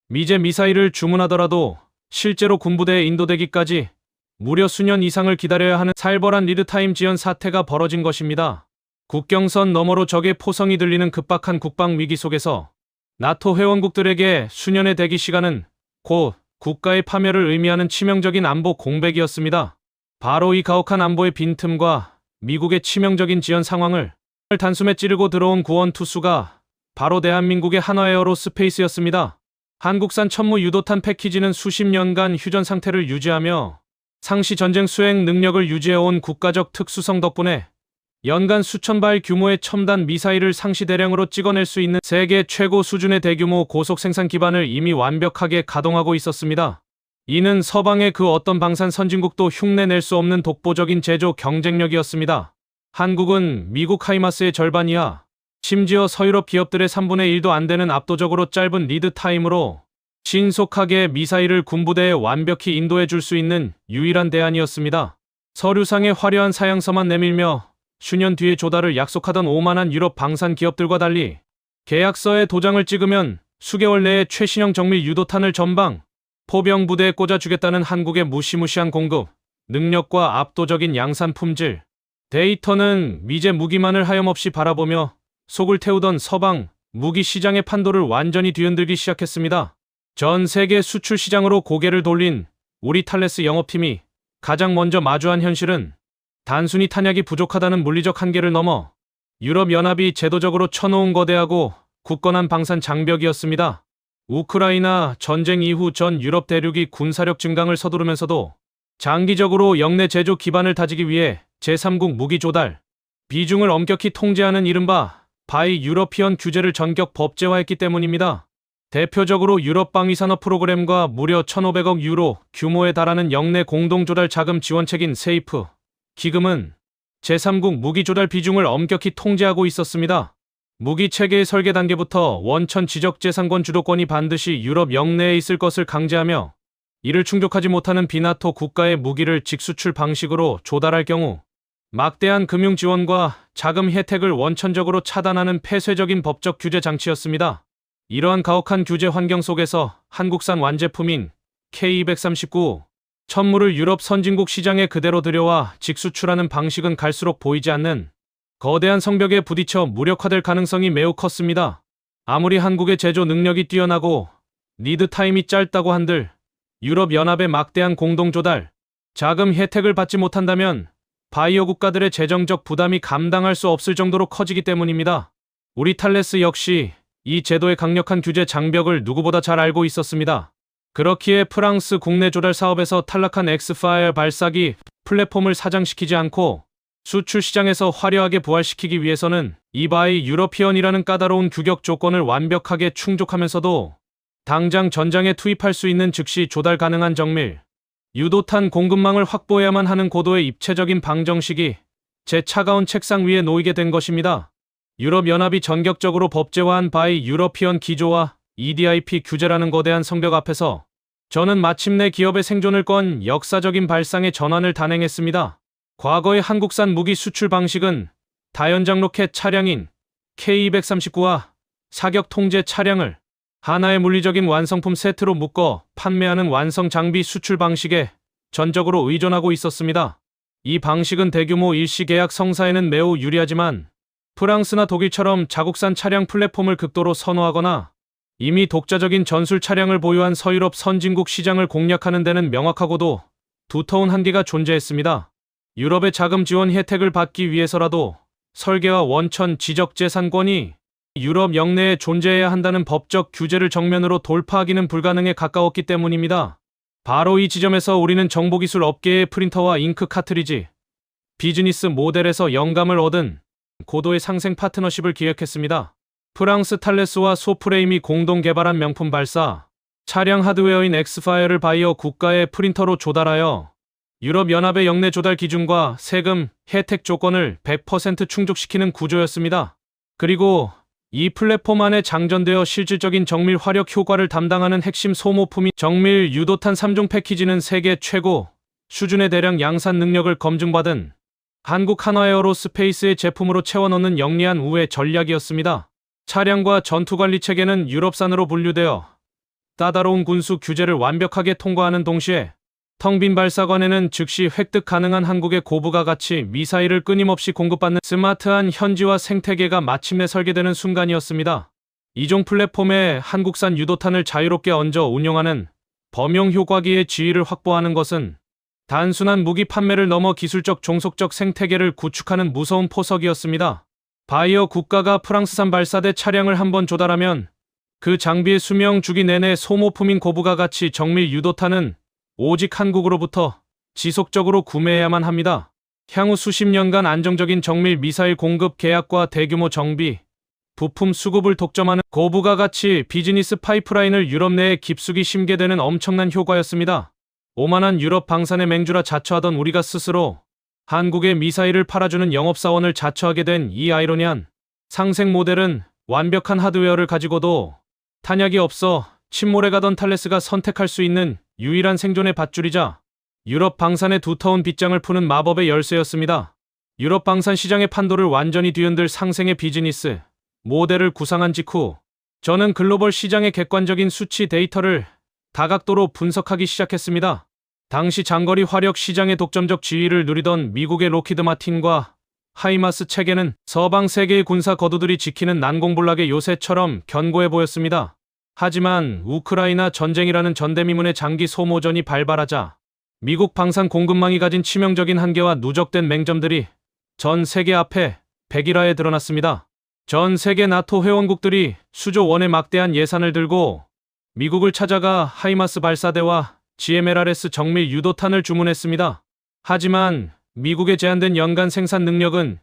미제 미사일을 주문하더라도 실제로 군부대에 인도되기까지 무려 수년 이상을 기다려야 하는 살벌한 리드타임 지연 사태가 벌어진 것입니다. 국경선 너머로 적의 포성이 들리는 급박한 국방 위기 속에서 나토 회원국들에게 수년의 대기 시간은 곧 국가의 파멸을 의미하는 치명적인 안보 공백이었습니다. 바로 이 가혹한 안보의 빈틈과 미국의 치명적인 지연 상황을 단숨에 찌르고 들어온 구원 투수가 바로 대한민국의 한화에어로스페이스였습니다. 한국산 천무 유도탄 패키지는 수십 년간 휴전 상태를 유지하며 상시 전쟁 수행 능력을 유지해온 국가적 특수성 덕분에 연간 수천 발 규모의 첨단 미사일을 상시 대량으로 찍어낼 수 있는 세계 최고 수준의 대규모 고속 생산 기반을 이미 완벽하게 가동하고 있었습니다. 이는 서방의 그 어떤 방산 선진국도 흉내낼 수 없는 독보적인 제조 경쟁력이었습니다. 한국은 미국 하이마스의 절반 이하, 심지어 서유럽 기업들의 3분의 1도 안 되는 압도적으로 짧은 리드 타임으로 신속하게 미사일을 군부대에 완벽히 인도해 줄 수 있는 유일한 대안이었습니다. 서류상의 화려한 사양서만 내밀며 수년 뒤에 조달을 약속하던 오만한 유럽 방산 기업들과 달리 계약서에 도장을 찍으면 수개월 내에 최신형 정밀 유도탄을 전방, 포병 부대에 꽂아주겠다는 한국의 무시무시한 공급, 능력과 압도적인 양산 품질. 데이터는 미제 무기만을 하염없이 바라보며 속을 태우던 서방 무기 시장의 판도를 완전히 뒤흔들기 시작했습니다. 전 세계 수출 시장으로 고개를 돌린 우리 탈레스 영업팀이 가장 먼저 마주한 현실은 단순히 탄약이 부족하다는 물리적 한계를 넘어 유럽연합이 제도적으로 쳐놓은 거대하고 굳건한 방산 장벽이었습니다. 우크라이나 전쟁 이후 전 유럽 대륙이 군사력 증강을 서두르면서도 장기적으로 역내 제조 기반을 다지기 위해 제3국 무기 조달 비중을 엄격히 통제하는 이른바 바이 유러피언 규제를 전격 법제화했기 때문입니다. 대표적으로 유럽 방위산업 프로그램과 무려 1,500억 유로 규모에 달하는 역내 공동조달 자금 지원책인 세이프 기금은 제3국 무기 조달 비중을 엄격히 통제하고 있었습니다. 무기 체계의 설계 단계부터 원천 지적 재산권 주도권이 반드시 유럽 역내에 있을 것을 강제하며 이를 충족하지 못하는 비나토 국가의 무기를 직수출 방식으로 조달할 경우 막대한 금융 지원과 자금 혜택을 원천적으로 차단하는 폐쇄적인 법적 규제 장치였습니다. 이러한 가혹한 규제 환경 속에서 한국산 완제품인 K239 천물을 유럽 선진국 시장에 그대로 들여와 직수출하는 방식은 갈수록 보이지 않는 거대한 성벽에 부딪혀 무력화될 가능성이 매우 컸습니다. 아무리 한국의 제조 능력이 뛰어나고 리드 타임이 짧다고 한들 유럽연합의 막대한 공동조달, 자금 혜택을 받지 못한다면 바이오 국가들의 재정적 부담이 감당할 수 없을 정도로 커지기 때문입니다. 우리 탈레스 역시 이 제도의 강력한 규제 장벽을 누구보다 잘 알고 있었습니다. 그렇기에 프랑스 국내 조달 사업에서 탈락한 엑스파이어 발사기 플랫폼을 사장시키지 않고 수출 시장에서 화려하게 부활시키기 위해서는 이 바이 유러피언이라는 까다로운 규격 조건을 완벽하게 충족하면서도 당장 전장에 투입할 수 있는 즉시 조달 가능한 정밀 유도탄 공급망을 확보해야만 하는 고도의 입체적인 방정식이 제 차가운 책상 위에 놓이게 된 것입니다. 유럽연합이 전격적으로 법제화한 바이 유러피언 기조와 EDIP 규제라는 거대한 성벽 앞에서 저는 마침내 기업의 생존을 건 역사적인 발상의 전환을 단행했습니다. 과거의 한국산 무기 수출 방식은 다연장 로켓 차량인 K239와 사격 통제 차량을 하나의 물리적인 완성품 세트로 묶어 판매하는 완성 장비 수출 방식에 전적으로 의존하고 있었습니다. 이 방식은 대규모 일시 계약 성사에는 매우 유리하지만 프랑스나 독일처럼 자국산 차량 플랫폼을 극도로 선호하거나 이미 독자적인 전술 차량을 보유한 서유럽 선진국 시장을 공략하는 데는 명확하고도 두터운 한계가 존재했습니다. 유럽의 자금 지원 혜택을 받기 위해서라도 설계와 원천 지적 재산권이 유럽 역내에 존재해야 한다는 법적 규제를 정면으로 돌파하기는 불가능에 가까웠기 때문입니다. 바로 이 지점에서 우리는 정보기술 업계의 프린터와 잉크 카트리지, 비즈니스 모델에서 영감을 얻은 고도의 상생 파트너십을 기획했습니다. 프랑스 탈레스와 소프레임이 공동 개발한 명품 발사, 차량 하드웨어인 엑스파이어를 바이어 국가의 프린터로 조달하여 유럽연합의 역내 조달 기준과 세금, 혜택 조건을 100% 충족시키는 구조였습니다. 그리고 이 플랫폼 안에 장전되어 실질적인 정밀 화력 효과를 담당하는 핵심 소모품인 정밀 유도탄 3종 패키지는 세계 최고 수준의 대량 양산 능력을 검증받은 한국 한화에어로스페이스의 제품으로 채워넣는 영리한 우회 전략이었습니다. 차량과 전투관리 체계는 유럽산으로 분류되어 까다로운 군수 규제를 완벽하게 통과하는 동시에 텅 빈 발사관에는 즉시 획득 가능한 한국의 고부가 가치 미사일을 끊임없이 공급받는 스마트한 현지화 생태계가 마침내 설계되는 순간이었습니다. 이종 플랫폼에 한국산 유도탄을 자유롭게 얹어 운용하는 범용 효과기의 지위를 확보하는 것은 단순한 무기 판매를 넘어 기술적 종속적 생태계를 구축하는 무서운 포석이었습니다. 바이어 국가가 프랑스산 발사대 차량을 한번 조달하면 그 장비의 수명 주기 내내 소모품인 고부가 가치 정밀 유도탄은 오직 한국으로부터 지속적으로 구매해야만 합니다. 향후 수십 년간 안정적인 정밀 미사일 공급 계약과 대규모 정비, 부품 수급을 독점하는 고부가 가치 비즈니스 파이프라인을 유럽 내에 깊숙이 심게 되는 엄청난 효과였습니다. 오만한 유럽 방산의 맹주라 자처하던 우리가 스스로 한국에 미사일을 팔아주는 영업사원을 자처하게 된 이 아이러니한 상생 모델은 완벽한 하드웨어를 가지고도 탄약이 없어 침몰해가던 탈레스가 선택할 수 있는 유일한 생존의 밧줄이자 유럽 방산의 두터운 빗장을 푸는 마법의 열쇠였습니다. 유럽 방산 시장의 판도를 완전히 뒤흔들 상생의 비즈니스 모델을 구상한 직후 저는 글로벌 시장의 객관적인 수치 데이터를 다각도로 분석하기 시작했습니다. 당시 장거리 화력 시장의 독점적 지위를 누리던 미국의 로키드 마틴과 하이마스 체계는 서방 세계의 군사 거두들이 지키는 난공불락의 요새처럼 견고해 보였습니다. 하지만 우크라이나 전쟁이라는 전대미문의 장기 소모전이 발발하자 미국 방산 공급망이 가진 치명적인 한계와 누적된 맹점들이 전 세계 앞에 백일화에 드러났습니다. 전 세계 나토 회원국들이 수조 원의 막대한 예산을 들고 미국을 찾아가 하이마스 발사대와 GMLRS 정밀 유도탄을 주문했습니다. 하지만 미국의 제한된 연간 생산 능력은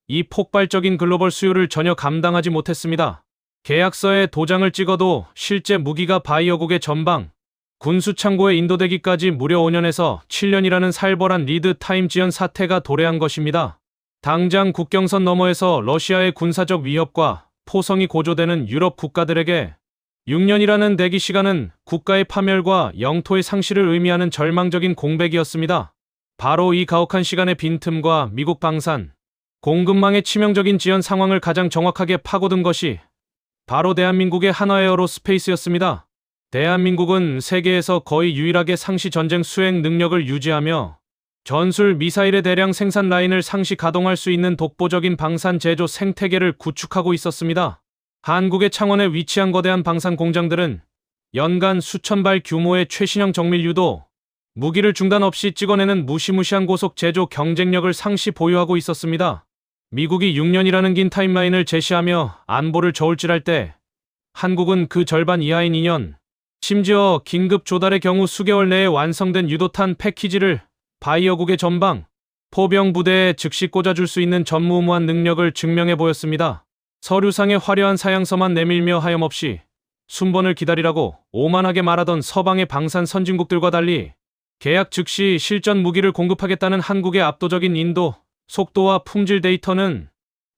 이 폭발적인 글로벌 수요를 전혀 감당하지 못했습니다. 계약서에 도장을 찍어도 실제 무기가 바이어국의 전방, 군수창고에 인도되기까지 무려 5년에서 7년이라는 살벌한 리드 타임 지연 사태가 도래한 것입니다. 당장 국경선 너머에서 러시아의 군사적 위협과 포성이 고조되는 유럽 국가들에게 6년이라는 대기 시간은 국가의 파멸과 영토의 상실을 의미하는 절망적인 공백이었습니다. 바로 이 가혹한 시간의 빈틈과 미국 방산, 공급망의 치명적인 지연 상황을 가장 정확하게 파고든 것이 바로 대한민국의 한화에어로스페이스였습니다. 대한민국은 세계에서 거의 유일하게 상시 전쟁 수행 능력을 유지하며 전술 미사일의 대량 생산 라인을 상시 가동할 수 있는 독보적인 방산 제조 생태계를 구축하고 있었습니다. 한국의 창원에 위치한 거대한 방산 공장들은 연간 수천 발 규모의 최신형 정밀 유도, 무기를 중단 없이 찍어내는 무시무시한 고속 제조 경쟁력을 상시 보유하고 있었습니다. 미국이 6년이라는 긴 타임라인을 제시하며 안보를 저울질할 때 한국은 그 절반 이하인 2년, 심지어 긴급 조달의 경우 수개월 내에 완성된 유도탄 패키지를 바이어국의 전방, 포병 부대에 즉시 꽂아줄 수 있는 전무후무한 능력을 증명해 보였습니다. 서류상의 화려한 사양서만 내밀며 하염없이 순번을 기다리라고 오만하게 말하던 서방의 방산 선진국들과 달리 계약 즉시 실전 무기를 공급하겠다는 한국의 압도적인 인도, 속도와 품질 데이터는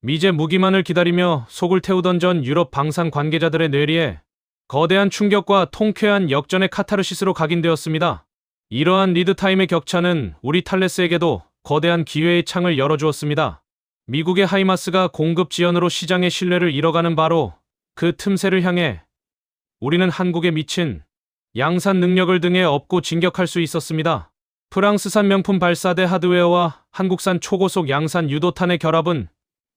미제 무기만을 기다리며 속을 태우던 전 유럽 방산 관계자들의 뇌리에 거대한 충격과 통쾌한 역전의 카타르시스로 각인되었습니다. 이러한 리드타임의 격차는 우리 탈레스에게도 거대한 기회의 창을 열어주었습니다. 미국의 하이마스가 공급 지연으로 시장의 신뢰를 잃어가는 바로 그 틈새를 향해 우리는 한국에 미친 양산 능력을 등에 업고 진격할 수 있었습니다. 프랑스산 명품 발사대 하드웨어와 한국산 초고속 양산 유도탄의 결합은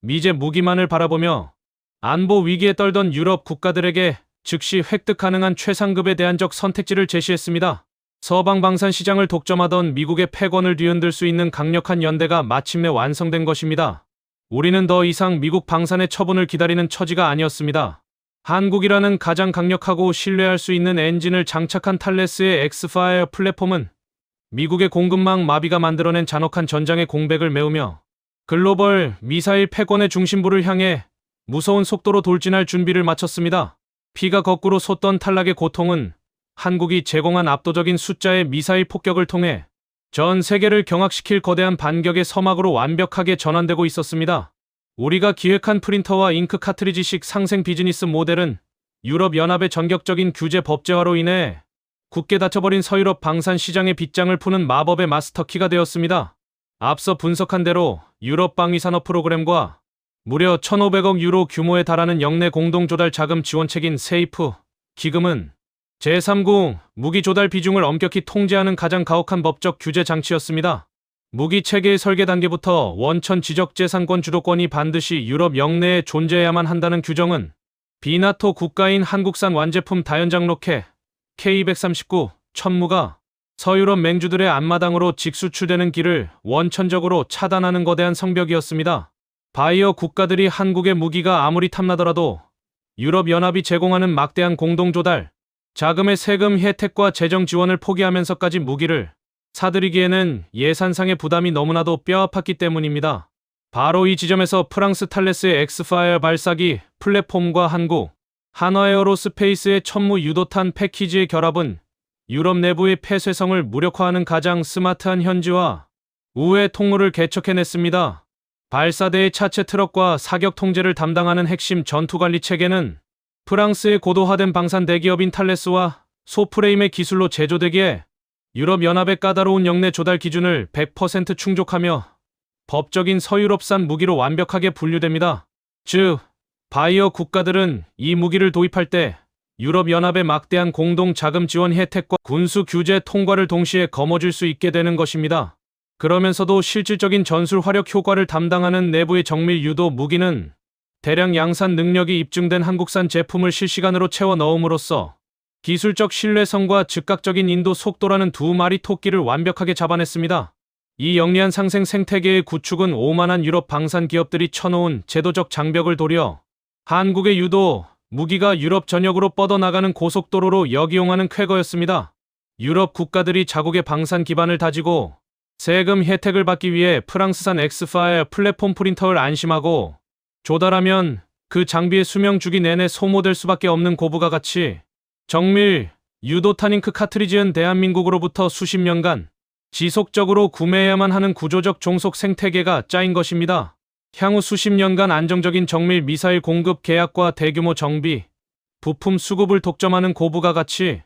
미제 무기만을 바라보며 안보 위기에 떨던 유럽 국가들에게 즉시 획득 가능한 최상급의 대안적 선택지를 제시했습니다. 서방 방산 시장을 독점하던 미국의 패권을 뒤흔들 수 있는 강력한 연대가 마침내 완성된 것입니다. 우리는 더 이상 미국 방산의 처분을 기다리는 처지가 아니었습니다. 한국이라는 가장 강력하고 신뢰할 수 있는 엔진을 장착한 탈레스의 엑스파이어 플랫폼은 미국의 공급망 마비가 만들어낸 잔혹한 전장의 공백을 메우며 글로벌 미사일 패권의 중심부를 향해 무서운 속도로 돌진할 준비를 마쳤습니다. 피가 거꾸로 솟던 탈락의 고통은 한국이 제공한 압도적인 숫자의 미사일 폭격을 통해 전 세계를 경악시킬 거대한 반격의 서막으로 완벽하게 전환되고 있었습니다. 우리가 기획한 프린터와 잉크 카트리지식 상생 비즈니스 모델은 유럽연합의 전격적인 규제 법제화로 인해 굳게 닫혀버린 서유럽 방산 시장의 빗장을 푸는 마법의 마스터키가 되었습니다. 앞서 분석한 대로 유럽 방위 산업 프로그램과 무려 1,500억 유로 규모에 달하는 영내 공동조달 자금 지원책인 세이프 기금은 제3국 무기 조달 비중을 엄격히 통제하는 가장 가혹한 법적 규제 장치였습니다. 무기 체계의 설계 단계부터 원천 지적재산권 주도권이 반드시 유럽 영내에 존재해야만 한다는 규정은 비나토 국가인 한국산 완제품 다연장 로켓 K239 천무가 서유럽 맹주들의 앞마당으로 직수출되는 길을 원천적으로 차단하는 거대한 성벽이었습니다. 바이어 국가들이 한국의 무기가 아무리 탐나더라도 유럽연합이 제공하는 막대한 공동조달, 자금의 세금 혜택과 재정 지원을 포기하면서까지 무기를 사들이기에는 예산상의 부담이 너무나도 뼈아팠기 때문입니다. 바로 이 지점에서 프랑스 탈레스의 엑스파이어 발사기 플랫폼과 한국 한화에어로스페이스의 천무 유도탄 패키지의 결합은 유럽 내부의 폐쇄성을 무력화하는 가장 스마트한 현지화 우회 통로를 개척해냈습니다. 발사대의 차체 트럭과 사격 통제를 담당하는 핵심 전투관리 체계는 프랑스의 고도화된 방산 대기업인 탈레스와 소프레임의 기술로 제조되기에 유럽연합의 까다로운 영내 조달 기준을 100% 충족하며 법적인 서유럽산 무기로 완벽하게 분류됩니다. 즉, 바이어 국가들은 이 무기를 도입할 때 유럽연합의 막대한 공동 자금 지원 혜택과 군수 규제 통과를 동시에 거머쥘 수 있게 되는 것입니다. 그러면서도 실질적인 전술 화력 효과를 담당하는 내부의 정밀 유도 무기는 대량 양산 능력이 입증된 한국산 제품을 실시간으로 채워 넣음으로써 기술적 신뢰성과 즉각적인 인도 속도라는 두 마리 토끼를 완벽하게 잡아냈습니다. 이 영리한 상생 생태계의 구축은 오만한 유럽 방산 기업들이 쳐놓은 제도적 장벽을 도려 한국의 유도 무기가 유럽 전역으로 뻗어나가는 고속도로로 역이용하는 쾌거였습니다. 유럽 국가들이 자국의 방산 기반을 다지고 세금 혜택을 받기 위해 프랑스산 엑스파이어 플랫폼 프린터를 안심하고 조달하면 그 장비의 수명 주기 내내 소모될 수밖에 없는 고부가 가치 정밀 유도탄 잉크 카트리지는 대한민국으로부터 수십 년간 지속적으로 구매해야만 하는 구조적 종속 생태계가 짜인 것입니다. 향후 수십 년간 안정적인 정밀 미사일 공급 계약과 대규모 정비, 부품 수급을 독점하는 고부가 가치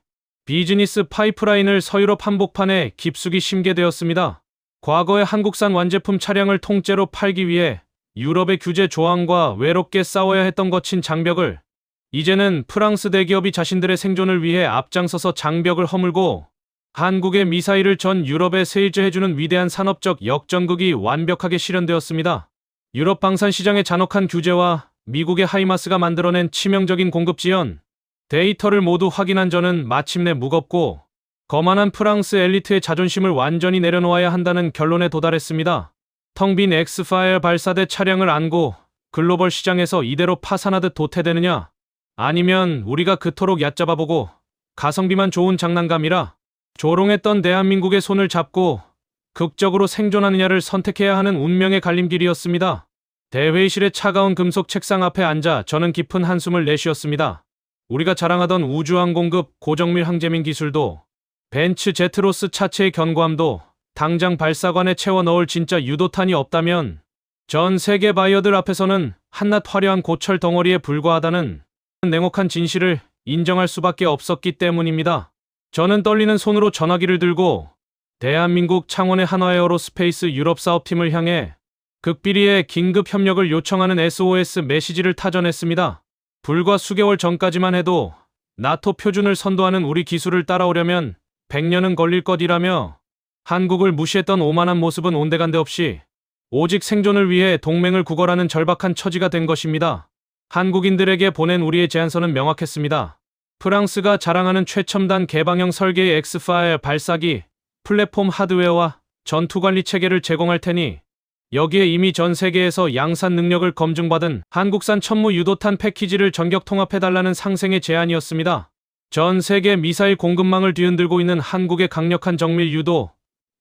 비즈니스 파이프라인을 서유럽 한복판에 깊숙이 심게되었습니다. 과거의 한국산 완제품 차량을 통째로 팔기 위해 유럽의 규제 조항과 외롭게 싸워야 했던 거친 장벽을 이제는 프랑스 대기업이 자신들의 생존을 위해 앞장서서 장벽을 허물고 한국의 미사일을 전 유럽에 세일즈해주는 위대한 산업적 역전극이 완벽하게 실현되었습니다. 유럽 방산 시장의 잔혹한 규제와 미국의 하이마스가 만들어낸 치명적인 공급 지연, 데이터를 모두 확인한 저는 마침내 무겁고 거만한 프랑스 엘리트의 자존심을 완전히 내려놓아야 한다는 결론에 도달했습니다. 텅 빈 엑스파이어 발사대 차량을 안고 글로벌 시장에서 이대로 파산하듯 도태되느냐? 아니면 우리가 그토록 얕잡아보고 가성비만 좋은 장난감이라 조롱했던 대한민국의 손을 잡고 극적으로 생존하느냐를 선택해야 하는 운명의 갈림길이었습니다. 대회의실의 차가운 금속 책상 앞에 앉아 저는 깊은 한숨을 내쉬었습니다. 우리가 자랑하던 우주항공급 고정밀 항제민 기술도 벤츠 제트로스 차체의 견고함도 당장 발사관에 채워 넣을 진짜 유도탄이 없다면 전 세계 바이어들 앞에서는 한낱 화려한 고철 덩어리에 불과하다는 냉혹한 진실을 인정할 수밖에 없었기 때문입니다. 저는 떨리는 손으로 전화기를 들고 대한민국 창원의 한화에어로스페이스 유럽 사업팀을 향해 극비리의 긴급 협력을 요청하는 SOS 메시지를 타전했습니다. 불과 수개월 전까지만 해도 나토 표준을 선도하는 우리 기술을 따라오려면 100년은 걸릴 것이라며 한국을 무시했던 오만한 모습은 온데간데 없이 오직 생존을 위해 동맹을 구걸하는 절박한 처지가 된 것입니다. 한국인들에게 보낸 우리의 제안서는 명확했습니다. 프랑스가 자랑하는 최첨단 개방형 설계의 엑스파이어 발사기, 플랫폼 하드웨어와 전투관리 체계를 제공할 테니 여기에 이미 전 세계에서 양산 능력을 검증받은 한국산 천무 유도탄 패키지를 전격 통합해달라는 상생의 제안이었습니다. 전 세계 미사일 공급망을 뒤흔들고 있는 한국의 강력한 정밀 유도,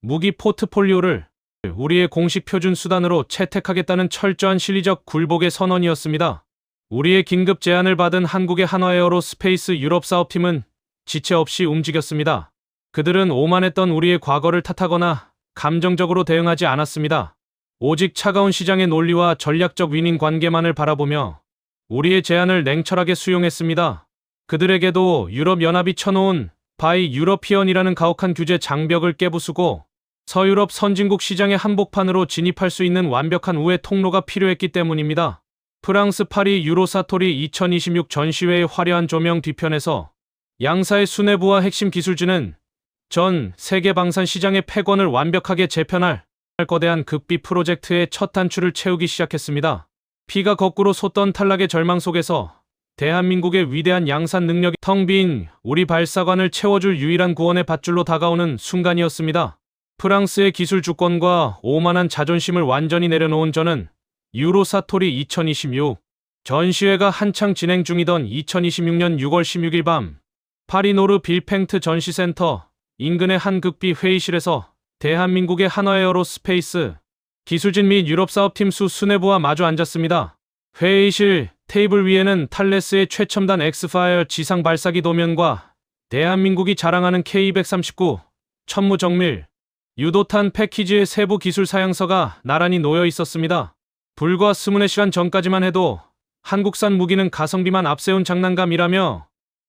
무기 포트폴리오를 우리의 공식 표준 수단으로 채택하겠다는 철저한 실리적 굴복의 선언이었습니다. 우리의 긴급 제안을 받은 한국의 한화에어로스페이스 유럽 사업팀은 지체 없이 움직였습니다. 그들은 오만했던 우리의 과거를 탓하거나 감정적으로 대응하지 않았습니다. 오직 차가운 시장의 논리와 전략적 위닝 관계만을 바라보며 우리의 제안을 냉철하게 수용했습니다. 그들에게도 유럽연합이 쳐놓은 바이 유러피언이라는 가혹한 규제 장벽을 깨부수고 서유럽 선진국 시장의 한복판으로 진입할 수 있는 완벽한 우회 통로가 필요했기 때문입니다. 프랑스 파리 유로사토리 2026 전시회의 화려한 조명 뒤편에서 양사의 수뇌부와 핵심 기술진은 전 세계 방산 시장의 패권을 완벽하게 재편할 거대한 극비 프로젝트의 첫 단추를 채우기 시작했습니다. 피가 거꾸로 솟던 탈락의 절망 속에서 대한민국의 위대한 양산 능력이 텅 빈 우리 발사관을 채워줄 유일한 구원의 밧줄로 다가오는 순간이었습니다. 프랑스의 기술 주권과 오만한 자존심을 완전히 내려놓은 저는 유로사토리 2026 전시회가 한창 진행 중이던 2026년 6월 16일 밤 파리 노르 빌팽트 전시센터 인근의 한 극비 회의실에서 대한민국의 한화에어로스페이스 기술진 및 유럽사업팀 수뇌부와 마주 앉았습니다. 회의실 테이블 위에는 탈레스의 최첨단 엑스파이어 지상 발사기 도면과 대한민국이 자랑하는 K239 천무 정밀 유도탄 패키지의 세부 기술 사양서가 나란히 놓여 있었습니다. 불과 24시간 전까지만 해도 한국산 무기는 가성비만 앞세운 장난감이라며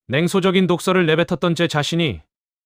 냉소적인 독설을 내뱉었던 제 자신이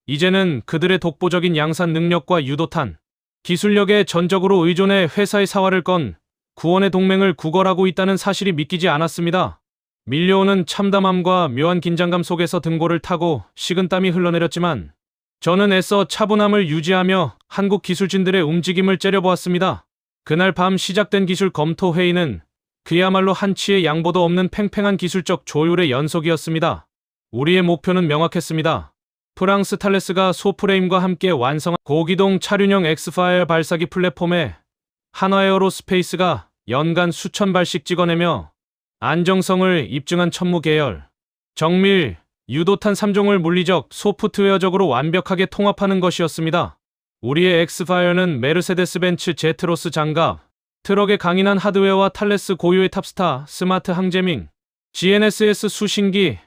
이제는 그들의 독보적인 양산 능력과 유도탄 기술력에 전적으로 의존해 회사의 사활을 건 구원의 동맹을 구걸하고 있다는 사실이 믿기지 않았습니다. 밀려오는 참담함과 묘한 긴장감 속에서 등골을 타고 식은땀이 흘러내렸지만 저는 애써 차분함을 유지하며 한국 기술진들의 움직임을 째려보았습니다. 그날 밤 시작된 기술 검토 회의는 그야말로 한치의 양보도 없는 팽팽한 기술적 조율의 연속이었습니다. 우리의 목표는 명확했습니다. 프랑스 탈레스가 소프레임과 함께 완성한 고기동 차륜형 엑스파이어 발사기 플랫폼에 한화에어로스페이스가 연간 수천 발씩 찍어내며 안정성을 입증한 천무 계열, 정밀, 유도탄 3종을 물리적, 소프트웨어적으로 완벽하게 통합하는 것이었습니다. 우리의 엑스파이어는 메르세데스 벤츠 제트로스 장갑, 트럭의 강인한 하드웨어와 탈레스 고유의 탑스타, 스마트 항제밍, GNSS 수신기,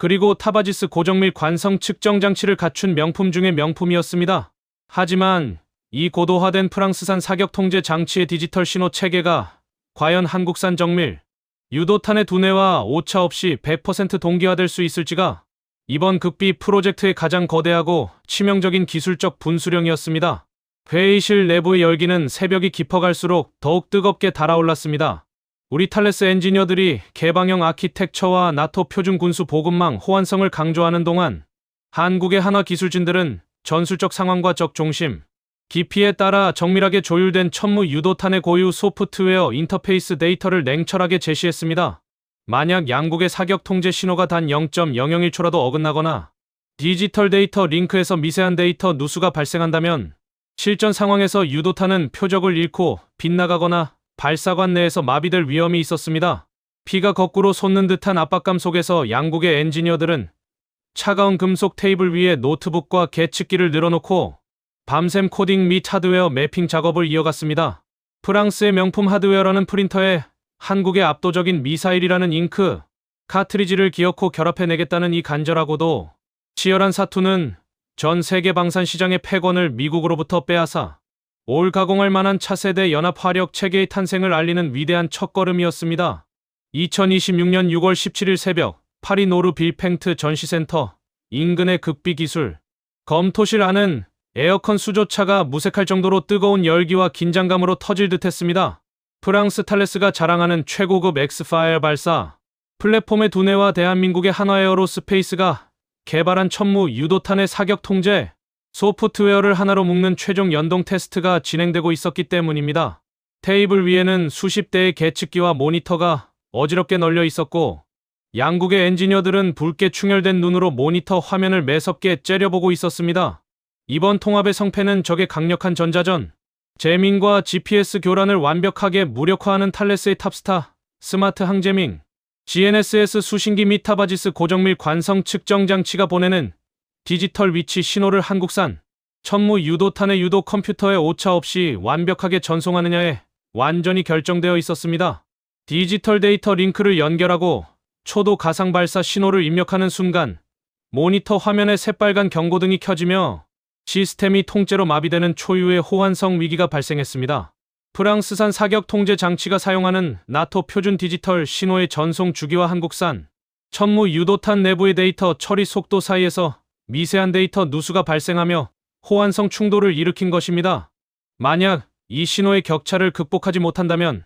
그리고 타바지스 고정밀 관성 측정 장치를 갖춘 명품 중의 명품이었습니다. 하지만 이 고도화된 프랑스산 사격 통제 장치의 디지털 신호 체계가 과연 한국산 정밀, 유도탄의 두뇌와 오차 없이 100% 동기화될 수 있을지가 이번 극비 프로젝트의 가장 거대하고 치명적인 기술적 분수령이었습니다. 회의실 내부의 열기는 새벽이 깊어갈수록 더욱 뜨겁게 달아올랐습니다. 우리 탈레스 엔지니어들이 개방형 아키텍처와 나토 표준 군수 보급망 호환성을 강조하는 동안 한국의 한화 기술진들은 전술적 상황과 적 중심, 깊이에 따라 정밀하게 조율된 천무 유도탄의 고유 소프트웨어 인터페이스 데이터를 냉철하게 제시했습니다. 만약 양국의 사격 통제 신호가 단 0.001초라도 어긋나거나 디지털 데이터 링크에서 미세한 데이터 누수가 발생한다면 실전 상황에서 유도탄은 표적을 잃고 빗나가거나 발사관 내에서 마비될 위험이 있었습니다. 피가 거꾸로 솟는 듯한 압박감 속에서 양국의 엔지니어들은 차가운 금속 테이블 위에 노트북과 계측기를 늘어놓고 밤샘 코딩 및 하드웨어 매핑 작업을 이어갔습니다. 프랑스의 명품 하드웨어라는 프린터에 한국의 압도적인 미사일이라는 잉크, 카트리지를 기어코 결합해내겠다는 이 간절하고도 치열한 사투는 전 세계 방산 시장의 패권을 미국으로부터 빼앗아 올 가공할 만한 차세대 연합 화력 체계의 탄생을 알리는 위대한 첫걸음이었습니다. 2026년 6월 17일 새벽 파리 노르 빌팽트 전시센터 인근의 극비 기술 검토실 안은 에어컨 수조차가 무색할 정도로 뜨거운 열기와 긴장감으로 터질 듯했습니다. 프랑스 탈레스가 자랑하는 최고급 엑스파이어 발사 플랫폼의 두뇌와 대한민국의 한화에어로스페이스가 개발한 천무 유도탄의 사격 통제 소프트웨어를 하나로 묶는 최종 연동 테스트가 진행되고 있었기 때문입니다. 테이블 위에는 수십 대의 계측기와 모니터가 어지럽게 널려 있었고 양국의 엔지니어들은 붉게 충혈된 눈으로 모니터 화면을 매섭게 째려보고 있었습니다. 이번 통합의 성패는 적의 강력한 전자전, 제밍과 GPS 교란을 완벽하게 무력화하는 탈레스의 탑스타, 스마트 항제밍, GNSS 수신기 및 타바지스 고정밀 관성 측정 장치가 보내는 디지털 위치 신호를 한국산 천무 유도탄의 유도 컴퓨터에 오차 없이 완벽하게 전송하느냐에 완전히 결정되어 있었습니다. 디지털 데이터 링크를 연결하고 초도 가상 발사 신호를 입력하는 순간 모니터 화면에 새빨간 경고등이 켜지며 시스템이 통째로 마비되는 초유의 호환성 위기가 발생했습니다. 프랑스산 사격 통제 장치가 사용하는 나토 표준 디지털 신호의 전송 주기와 한국산 천무 유도탄 내부의 데이터 처리 속도 사이에서 미세한 데이터 누수가 발생하며 호환성 충돌을 일으킨 것입니다. 만약 이 신호의 격차를 극복하지 못한다면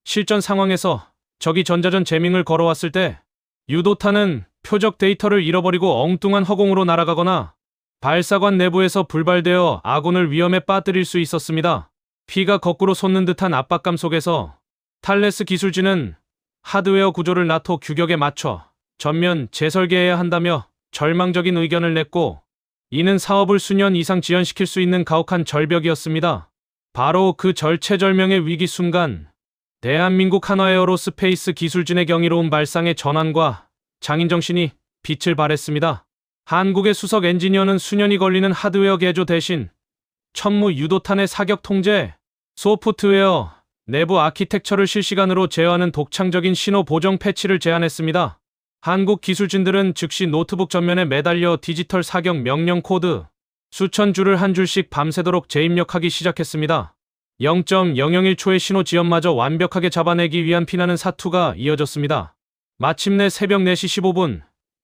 실전 상황에서 적이 전자전 제밍을 걸어왔을 때 유도탄은 표적 데이터를 잃어버리고 엉뚱한 허공으로 날아가거나 발사관 내부에서 불발되어 아군을 위험에 빠뜨릴 수 있었습니다. 피가 거꾸로 솟는 듯한 압박감 속에서 탈레스 기술진은 하드웨어 구조를 나토 규격에 맞춰 전면 재설계해야 한다며 절망적인 의견을 냈고 이는 사업을 수년 이상 지연시킬 수 있는 가혹한 절벽이었습니다. 바로 그 절체절명의 위기 순간 대한민국 한화에어로스페이스 기술진의 경이로운 발상의 전환과 장인정신이 빛을 발했습니다. 한국의 수석 엔지니어는 수년이 걸리는 하드웨어 개조 대신 천무 유도탄의 사격 통제, 소프트웨어, 내부 아키텍처를 실시간으로 제어하는 독창적인 신호 보정 패치를 제안했습니다. 한국 기술진들은 즉시 노트북 전면에 매달려 디지털 사격 명령 코드, 수천 줄을 한 줄씩 밤새도록 재입력하기 시작했습니다. 0.001초의 신호 지연마저 완벽하게 잡아내기 위한 피나는 사투가 이어졌습니다. 마침내 새벽 4시 15분,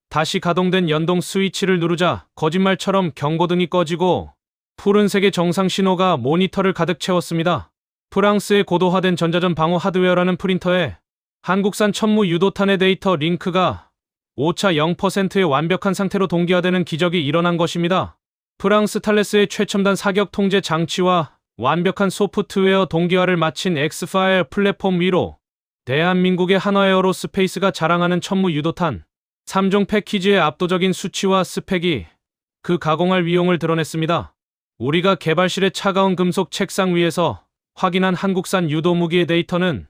다시 가동된 연동 스위치를 누르자 거짓말처럼 경고등이 꺼지고 푸른색의 정상 신호가 모니터를 가득 채웠습니다. 프랑스의 고도화된 전자전 방어 하드웨어라는 프린터에 한국산 천무 유도탄의 데이터 링크가 오차 0%의 완벽한 상태로 동기화되는 기적이 일어난 것입니다. 프랑스 탈레스의 최첨단 사격 통제 장치와 완벽한 소프트웨어 동기화를 마친 엑스파일 플랫폼 위로 대한민국의 한화에어로스페이스가 자랑하는 천무 유도탄 3종 패키지의 압도적인 수치와 스펙이 그 가공할 위용을 드러냈습니다. 우리가 개발실의 차가운 금속 책상 위에서 확인한 한국산 유도 무기의 데이터는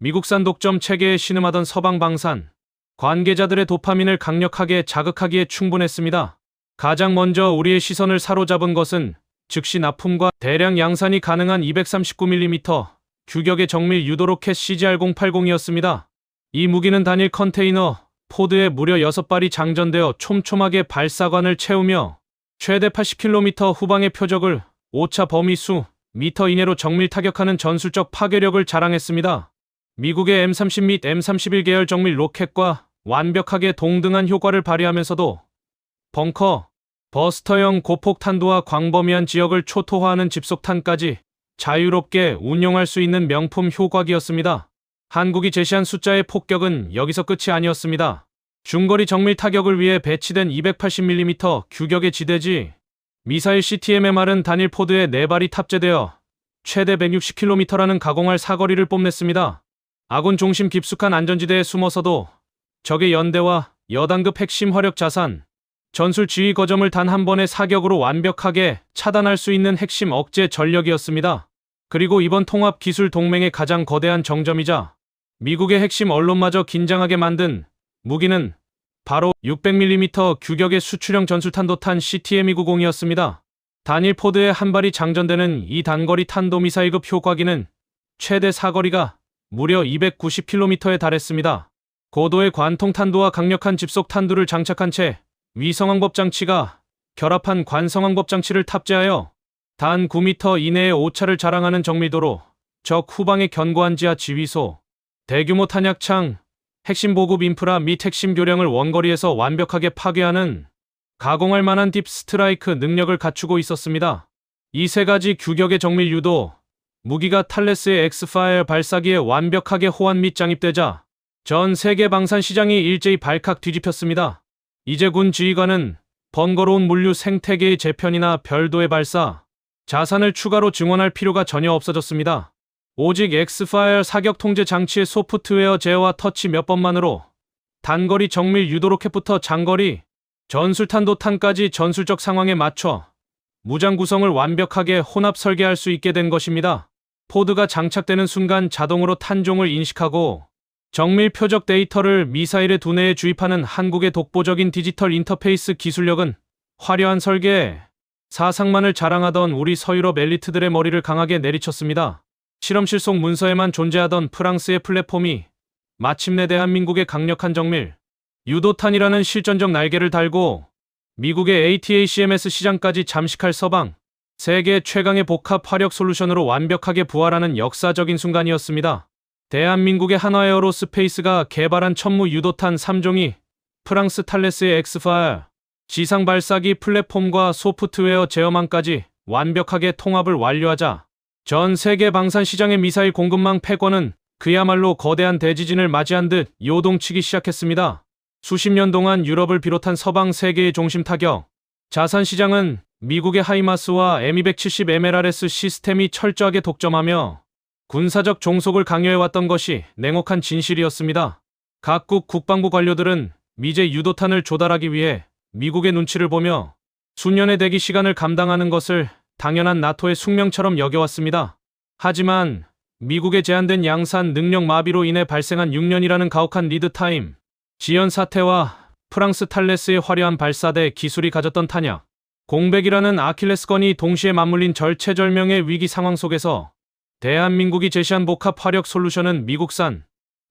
미국산 독점 체계에 신음하던 서방 방산 관계자들의 도파민을 강력하게 자극하기에 충분했습니다. 가장 먼저 우리의 시선을 사로잡은 것은 즉시 납품과 대량 양산이 가능한 239mm 규격의 정밀 유도 로켓 CGR-080이었습니다. 이 무기는 단일 컨테이너 포드에 무려 6발이 장전되어 촘촘하게 발사관을 채우며 최대 80km 후방의 표적을 오차 범위 수 미터 이내로 정밀 타격하는 전술적 파괴력을 자랑했습니다. 미국의 M30 및 M31 계열 정밀 로켓과 완벽하게 동등한 효과를 발휘하면서도 벙커, 버스터형 고폭탄두와 광범위한 지역을 초토화하는 집속탄까지 자유롭게 운용할 수 있는 명품 효과기였습니다. 한국이 제시한 숫자의 폭격은 여기서 끝이 아니었습니다. 중거리 정밀 타격을 위해 배치된 280mm 규격의 지대지 미사일 CTMMR은 단일 포드에 4발이 탑재되어 최대 160km라는 가공할 사거리를 뽐냈습니다. 아군 중심 깊숙한 안전지대에 숨어서도 적의 연대와 여단급 핵심 화력 자산, 전술 지휘 거점을 단 한 번의 사격으로 완벽하게 차단할 수 있는 핵심 억제 전력이었습니다. 그리고 이번 통합 기술 동맹의 가장 거대한 정점이자 미국의 핵심 언론마저 긴장하게 만든 무기는 바로 600mm 규격의 수출형 전술탄도탄 CTM-290이었습니다. 단일 포드에 한 발이 장전되는 이 단거리 탄도미사일급 효과기는 최대 사거리가 무려 290km에 달했습니다. 고도의 관통탄두와 강력한 집속탄두를 장착한 채 위성항법 장치가 결합한 관성항법 장치를 탑재하여 단 9m 이내의 오차를 자랑하는 정밀도로 적 후방의 견고한 지하 지휘소, 대규모 탄약창, 핵심 보급 인프라 및 핵심 교량을 원거리에서 완벽하게 파괴하는 가공할 만한 딥 스트라이크 능력을 갖추고 있었습니다. 이 세 가지 규격의 정밀 유도 무기가 탈레스의 엑스파일 발사기에 완벽하게 호환 및 장입되자 전 세계 방산 시장이 일제히 발칵 뒤집혔습니다. 이제 군 지휘관은 번거로운 물류 생태계의 재편이나 별도의 발사, 자산을 추가로 증원할 필요가 전혀 없어졌습니다. 오직 엑스파일 사격 통제 장치의 소프트웨어 제어와 터치 몇 번만으로 단거리 정밀 유도 로켓부터 장거리, 전술탄도탄까지 전술적 상황에 맞춰 무장 구성을 완벽하게 혼합 설계할 수 있게 된 것입니다. 포드가 장착되는 순간 자동으로 탄종을 인식하고 정밀 표적 데이터를 미사일의 두뇌에 주입하는 한국의 독보적인 디지털 인터페이스 기술력은 화려한 설계, 사상만을 자랑하던 우리 서유럽 엘리트들의 머리를 강하게 내리쳤습니다. 실험실 속 문서에만 존재하던 프랑스의 플랫폼이 마침내 대한민국의 강력한 정밀, 유도탄이라는 실전적 날개를 달고 미국의 ATACMS 시장까지 잠식할 서방, 세계 최강의 복합 화력 솔루션으로 완벽하게 부활하는 역사적인 순간이었습니다. 대한민국의 한화에어로스페이스가 개발한 천무 유도탄 3종이 프랑스 탈레스의 엑스파일, 지상 발사기 플랫폼과 소프트웨어 제어망까지 완벽하게 통합을 완료하자 전 세계 방산 시장의 미사일 공급망 패권은 그야말로 거대한 대지진을 맞이한 듯 요동치기 시작했습니다. 수십 년 동안 유럽을 비롯한 서방 세계의 중심 타격, 자산 시장은 미국의 하이마스와 M270 MLRS 시스템이 철저하게 독점하며 군사적 종속을 강요해왔던 것이 냉혹한 진실이었습니다. 각국 국방부 관료들은 미제 유도탄을 조달하기 위해 미국의 눈치를 보며 수년의 대기 시간을 감당하는 것을 당연한 나토의 숙명처럼 여겨왔습니다. 하지만 미국의 제한된 양산 능력 마비로 인해 발생한 6년이라는 가혹한 리드타임, 지연 사태와 프랑스 탈레스의 화려한 발사대 기술이 가졌던 탄약, 공백이라는 아킬레스건이 동시에 맞물린 절체절명의 위기 상황 속에서 대한민국이 제시한 복합 화력 솔루션은 미국산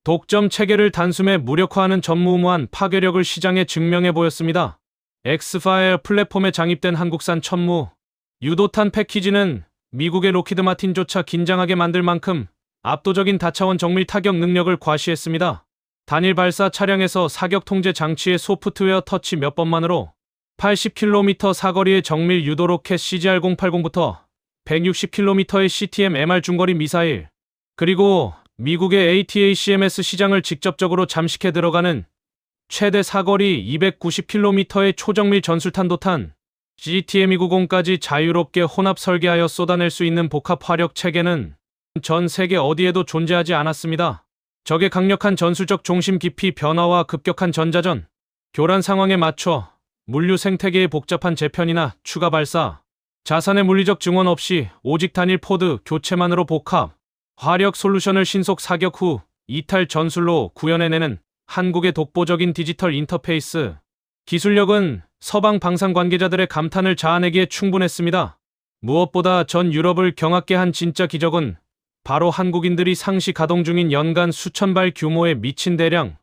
독점 체계를 단숨에 무력화하는 전무후무한 파괴력을 시장에 증명해 보였습니다. 엑스파이어 플랫폼에 장입된 한국산 천무 유도탄 패키지는 미국의 로키드 마틴조차 긴장하게 만들 만큼 압도적인 다차원 정밀 타격 능력을 과시했습니다. 단일 발사 차량에서 사격 통제 장치의 소프트웨어 터치 몇 번만으로 80km 사거리의 정밀 유도 로켓 CGR-080부터 160km의 CTM-MR 중거리 미사일, 그리고 미국의 ATACMS 시장을 직접적으로 잠식해 들어가는 최대 사거리 290km의 초정밀 전술탄도탄 GTM-290까지 자유롭게 혼합 설계하여 쏟아낼 수 있는 복합 화력 체계는 전 세계 어디에도 존재하지 않았습니다. 적의 강력한 전술적 중심 깊이 변화와 급격한 전자전, 교란 상황에 맞춰 물류 생태계의 복잡한 재편이나 추가 발사, 자산의 물리적 증원 없이 오직 단일 포드 교체만으로 복합 화력 솔루션을 신속 사격 후 이탈 전술로 구현해내는 한국의 독보적인 디지털 인터페이스 기술력은 서방 방산 관계자들의 감탄을 자아내기에 충분했습니다. 무엇보다 전 유럽을 경악게 한 진짜 기적은 바로 한국인들이 상시 가동 중인 연간 수천 발 규모의 미친 대량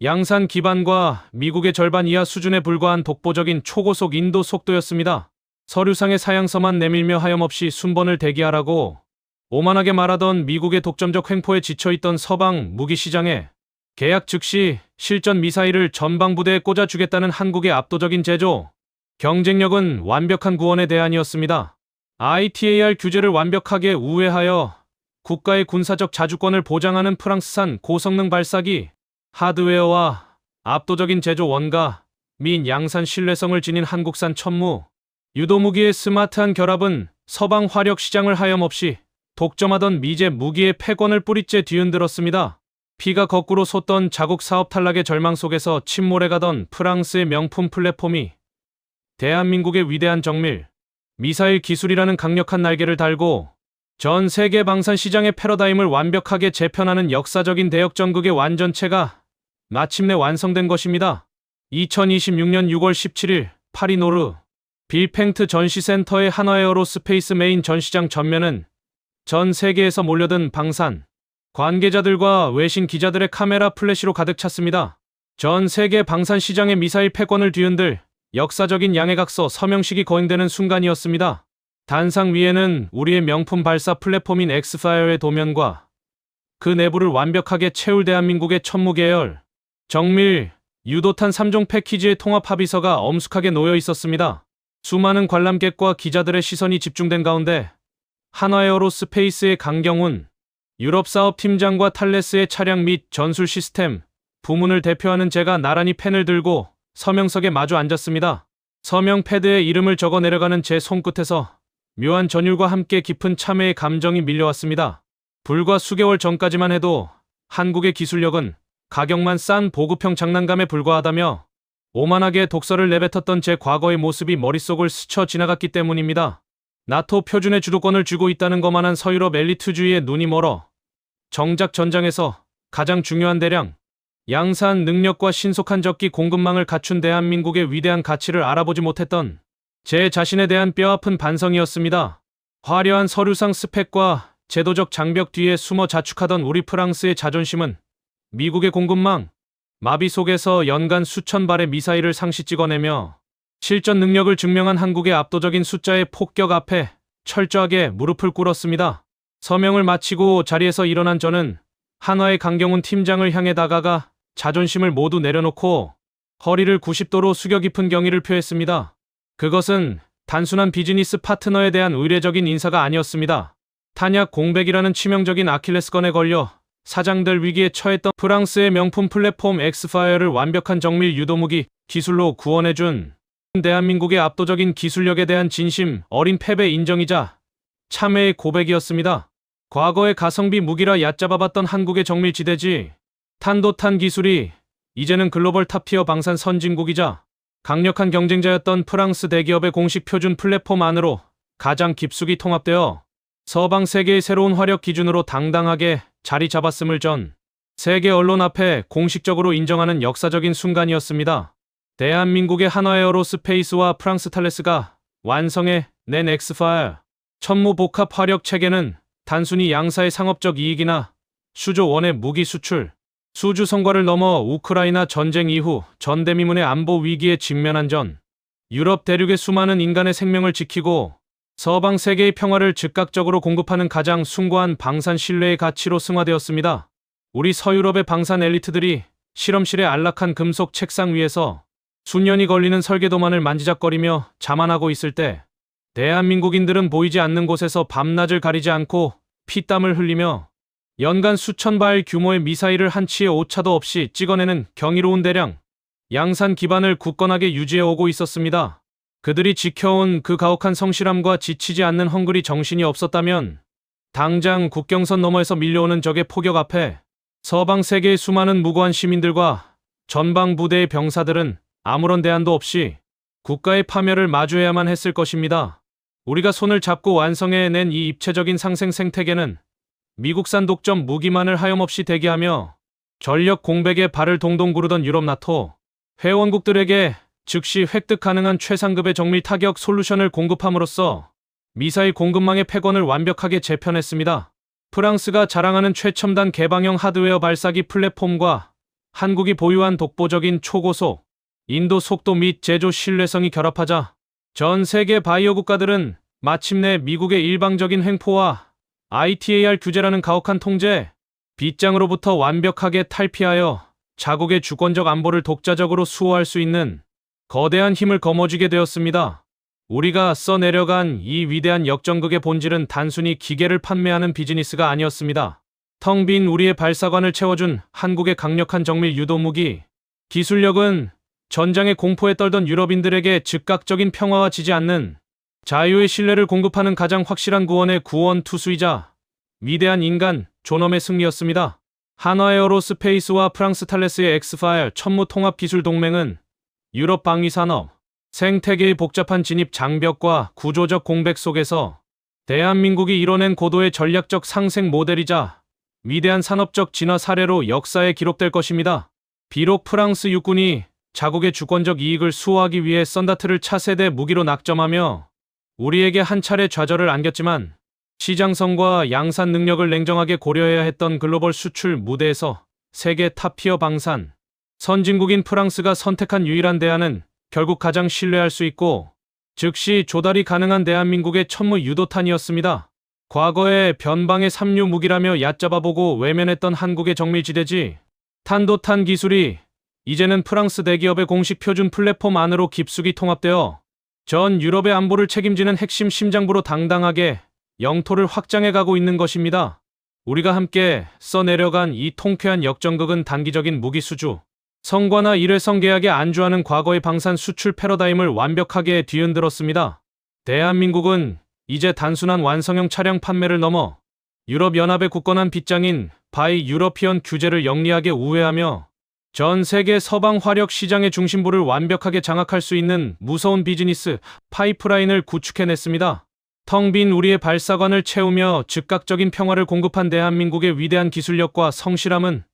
양산 기반과 미국의 절반 이하 수준에 불과한 독보적인 초고속 인도 속도였습니다. 서류상의 사양서만 내밀며 하염없이 순번을 대기하라고 오만하게 말하던 미국의 독점적 횡포에 지쳐있던 서방 무기 시장에 계약 즉시 실전 미사일을 전방부대에 꽂아주겠다는 한국의 압도적인 제조 경쟁력은 완벽한 구원의 대안이었습니다. ITAR 규제를 완벽하게 우회하여 국가의 군사적 자주권을 보장하는 프랑스산 고성능 발사기, 하드웨어와 압도적인 제조 원가 및 양산 신뢰성을 지닌 한국산 천무, 유도무기의 스마트한 결합은 서방 화력 시장을 하염없이 독점하던 미제 무기의 패권을 뿌리째 뒤흔들었습니다. 피가 거꾸로 솟던 자국 사업 탈락의 절망 속에서 침몰해가던 프랑스의 명품 플랫폼이 대한민국의 위대한 정밀 미사일 기술이라는 강력한 날개를 달고 전 세계 방산 시장의 패러다임을 완벽하게 재편하는 역사적인 대역전극의 완전체가 마침내 완성된 것입니다. 2026년 6월 17일 파리 노르 빌팽트 전시센터의 한화에어로스페이스 메인 전시장 전면은 전 세계에서 몰려든 방산 관계자들과 외신 기자들의 카메라 플래시로 가득 찼습니다. 전 세계 방산 시장의 미사일 패권을 뒤흔들 역사적인 양해각서 서명식이 거행되는 순간이었습니다. 단상 위에는 우리의 명품 발사 플랫폼인 엑스파이어의 도면과 그 내부를 완벽하게 채울 대한민국의 천무 계열 정밀 유도탄 3종 패키지의 통합 합의서가 엄숙하게 놓여 있었습니다. 수많은 관람객과 기자들의 시선이 집중된 가운데 한화에어로스페이스의 강경훈 유럽 사업 팀장과 탈레스의 차량 및 전술 시스템 부문을 대표하는 제가 나란히 펜을 들고 서명석에 마주 앉았습니다. 서명 패드에 이름을 적어 내려가는 제 손끝에서 묘한 전율과 함께 깊은 참회의 감정이 밀려왔습니다. 불과 수개월 전까지만 해도 한국의 기술력은 가격만 싼 보급형 장난감에 불과하다며 오만하게 독서를 내뱉었던 제 과거의 모습이 머릿속을 스쳐 지나갔기 때문입니다. 나토 표준의 주도권을 쥐고 있다는 것만한 서유럽 엘리트주의에 눈이 멀어 정작 전장에서 가장 중요한 대량 양산 능력과 신속한 적기 공급망을 갖춘 대한민국의 위대한 가치를 알아보지 못했던 제 자신에 대한 뼈아픈 반성이었습니다. 화려한 서류상 스펙과 제도적 장벽 뒤에 숨어 자축하던 우리 프랑스의 자존심은 미국의 공급망 마비 속에서 연간 수천 발의 미사일을 상시 찍어내며 실전 능력을 증명한 한국의 압도적인 숫자의 폭격 앞에 철저하게 무릎을 꿇었습니다. 서명을 마치고 자리에서 일어난 저는 한화의 강경훈 팀장을 향해 다가가 자존심을 모두 내려놓고 허리를 90도로 숙여 깊은 경의를 표했습니다. 그것은 단순한 비즈니스 파트너에 대한 의례적인 인사가 아니었습니다. 탄약 공백이라는 치명적인 아킬레스건에 걸려 사장될 위기에 처했던 프랑스의 명품 플랫폼 엑스파이어를 완벽한 정밀 유도무기 기술로 구원해준 대한민국의 압도적인 기술력에 대한 진심 어린 패배 인정이자 참회의 고백이었습니다. 과거의 가성비 무기라 얕잡아봤던 한국의 정밀 지대지 탄도탄 기술이 이제는 글로벌 탑티어 방산 선진국이자 강력한 경쟁자였던 프랑스 대기업의 공식 표준 플랫폼 안으로 가장 깊숙이 통합되어 서방 세계의 새로운 화력 기준으로 당당하게 자리 잡았음을 전 세계 언론 앞에 공식적으로 인정하는 역사적인 순간이었습니다. 대한민국의 한화에어로스페이스와 프랑스 탈레스가 완성해 낸 엑스파일. 천무복합 화력 체계는 단순히 양사의 상업적 이익이나 수조 원의 무기 수출, 수주 성과를 넘어 우크라이나 전쟁 이후 전대미문의 안보 위기에 직면한 전 유럽 대륙의 수많은 인간의 생명을 지키고 서방 세계의 평화를 즉각적으로 공급하는 가장 숭고한 방산 신뢰의 가치로 승화되었습니다. 우리 서유럽의 방산 엘리트들이 실험실의 안락한 금속 책상 위에서 수년이 걸리는 설계도만을 만지작거리며 자만하고 있을 때 대한민국인들은 보이지 않는 곳에서 밤낮을 가리지 않고 피땀을 흘리며 연간 수천 발 규모의 미사일을 한 치의 오차도 없이 찍어내는 경이로운 대량 양산 기반을 굳건하게 유지해 오고 있었습니다. 그들이 지켜온 그 가혹한 성실함과 지치지 않는 헝그리 정신이 없었다면 당장 국경선 너머에서 밀려오는 적의 포격 앞에 서방 세계의 수많은 무고한 시민들과 전방 부대의 병사들은 아무런 대안도 없이 국가의 파멸을 마주해야만 했을 것입니다. 우리가 손을 잡고 완성해낸 이 입체적인 상생 생태계는 미국산 독점 무기만을 하염없이 대기하며 전력 공백에 발을 동동 구르던 유럽 나토 회원국들에게 즉시 획득 가능한 최상급의 정밀 타격 솔루션을 공급함으로써 미사일 공급망의 패권을 완벽하게 재편했습니다. 프랑스가 자랑하는 최첨단 개방형 하드웨어 발사기 플랫폼과 한국이 보유한 독보적인 초고속, 인도 속도 및 제조 신뢰성이 결합하자 전 세계 바이오 국가들은 마침내 미국의 일방적인 횡포와 ITAR 규제라는 가혹한 통제, 빗장으로부터 완벽하게 탈피하여 자국의 주권적 안보를 독자적으로 수호할 수 있는 거대한 힘을 거머쥐게 되었습니다. 우리가 써내려간 이 위대한 역전극의 본질은 단순히 기계를 판매하는 비즈니스가 아니었습니다. 텅 빈 우리의 발사관을 채워준 한국의 강력한 정밀 유도무기, 기술력은 전장의 공포에 떨던 유럽인들에게 즉각적인 평화와 지지 않는 자유의 신뢰를 공급하는 가장 확실한 구원의 구원투수이자 위대한 인간 존엄의 승리였습니다. 한화에어로스페이스와 프랑스 탈레스의 엑스파일 천무통합기술동맹은 유럽 방위산업, 생태계의 복잡한 진입 장벽과 구조적 공백 속에서 대한민국이 이뤄낸 고도의 전략적 상생 모델이자 위대한 산업적 진화 사례로 역사에 기록될 것입니다. 비록 프랑스 육군이 자국의 주권적 이익을 수호하기 위해 썬다트를 차세대 무기로 낙점하며 우리에게 한 차례 좌절을 안겼지만 시장성과 양산 능력을 냉정하게 고려해야 했던 글로벌 수출 무대에서 세계 탑티어 방산 선진국인 프랑스가 선택한 유일한 대안은 결국 가장 신뢰할 수 있고 즉시 조달이 가능한 대한민국의 천무 유도탄이었습니다. 과거에 변방의 삼류 무기라며 얕잡아보고 외면했던 한국의 정밀지대지 탄도탄 기술이 이제는 프랑스 대기업의 공식 표준 플랫폼 안으로 깊숙이 통합되어 전 유럽의 안보를 책임지는 핵심 심장부로 당당하게 영토를 확장해가고 있는 것입니다. 우리가 함께 써내려간 이 통쾌한 역전극은 단기적인 무기 수주, 성과나 일회성 계약에 안주하는 과거의 방산 수출 패러다임을 완벽하게 뒤흔들었습니다. 대한민국은 이제 단순한 완성형 차량 판매를 넘어 유럽연합의 굳건한 빗장인 바이 유러피언 규제를 영리하게 우회하며 전 세계 서방 화력 시장의 중심부를 완벽하게 장악할 수 있는 무서운 비즈니스 파이프라인을 구축해냈습니다. 텅 빈 우리의 발사관을 채우며 즉각적인 평화를 공급한 대한민국의 위대한 기술력과 성실함은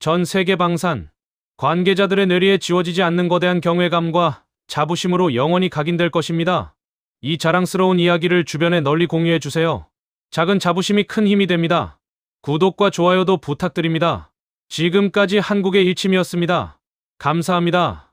전 세계 방산 관계자들의 뇌리에 지워지지 않는 거대한 경외감과 자부심으로 영원히 각인될 것입니다. 이 자랑스러운 이야기를 주변에 널리 공유해 주세요. 작은 자부심이 큰 힘이 됩니다. 구독과 좋아요도 부탁드립니다. 지금까지 한국의 일침이었습니다. 감사합니다.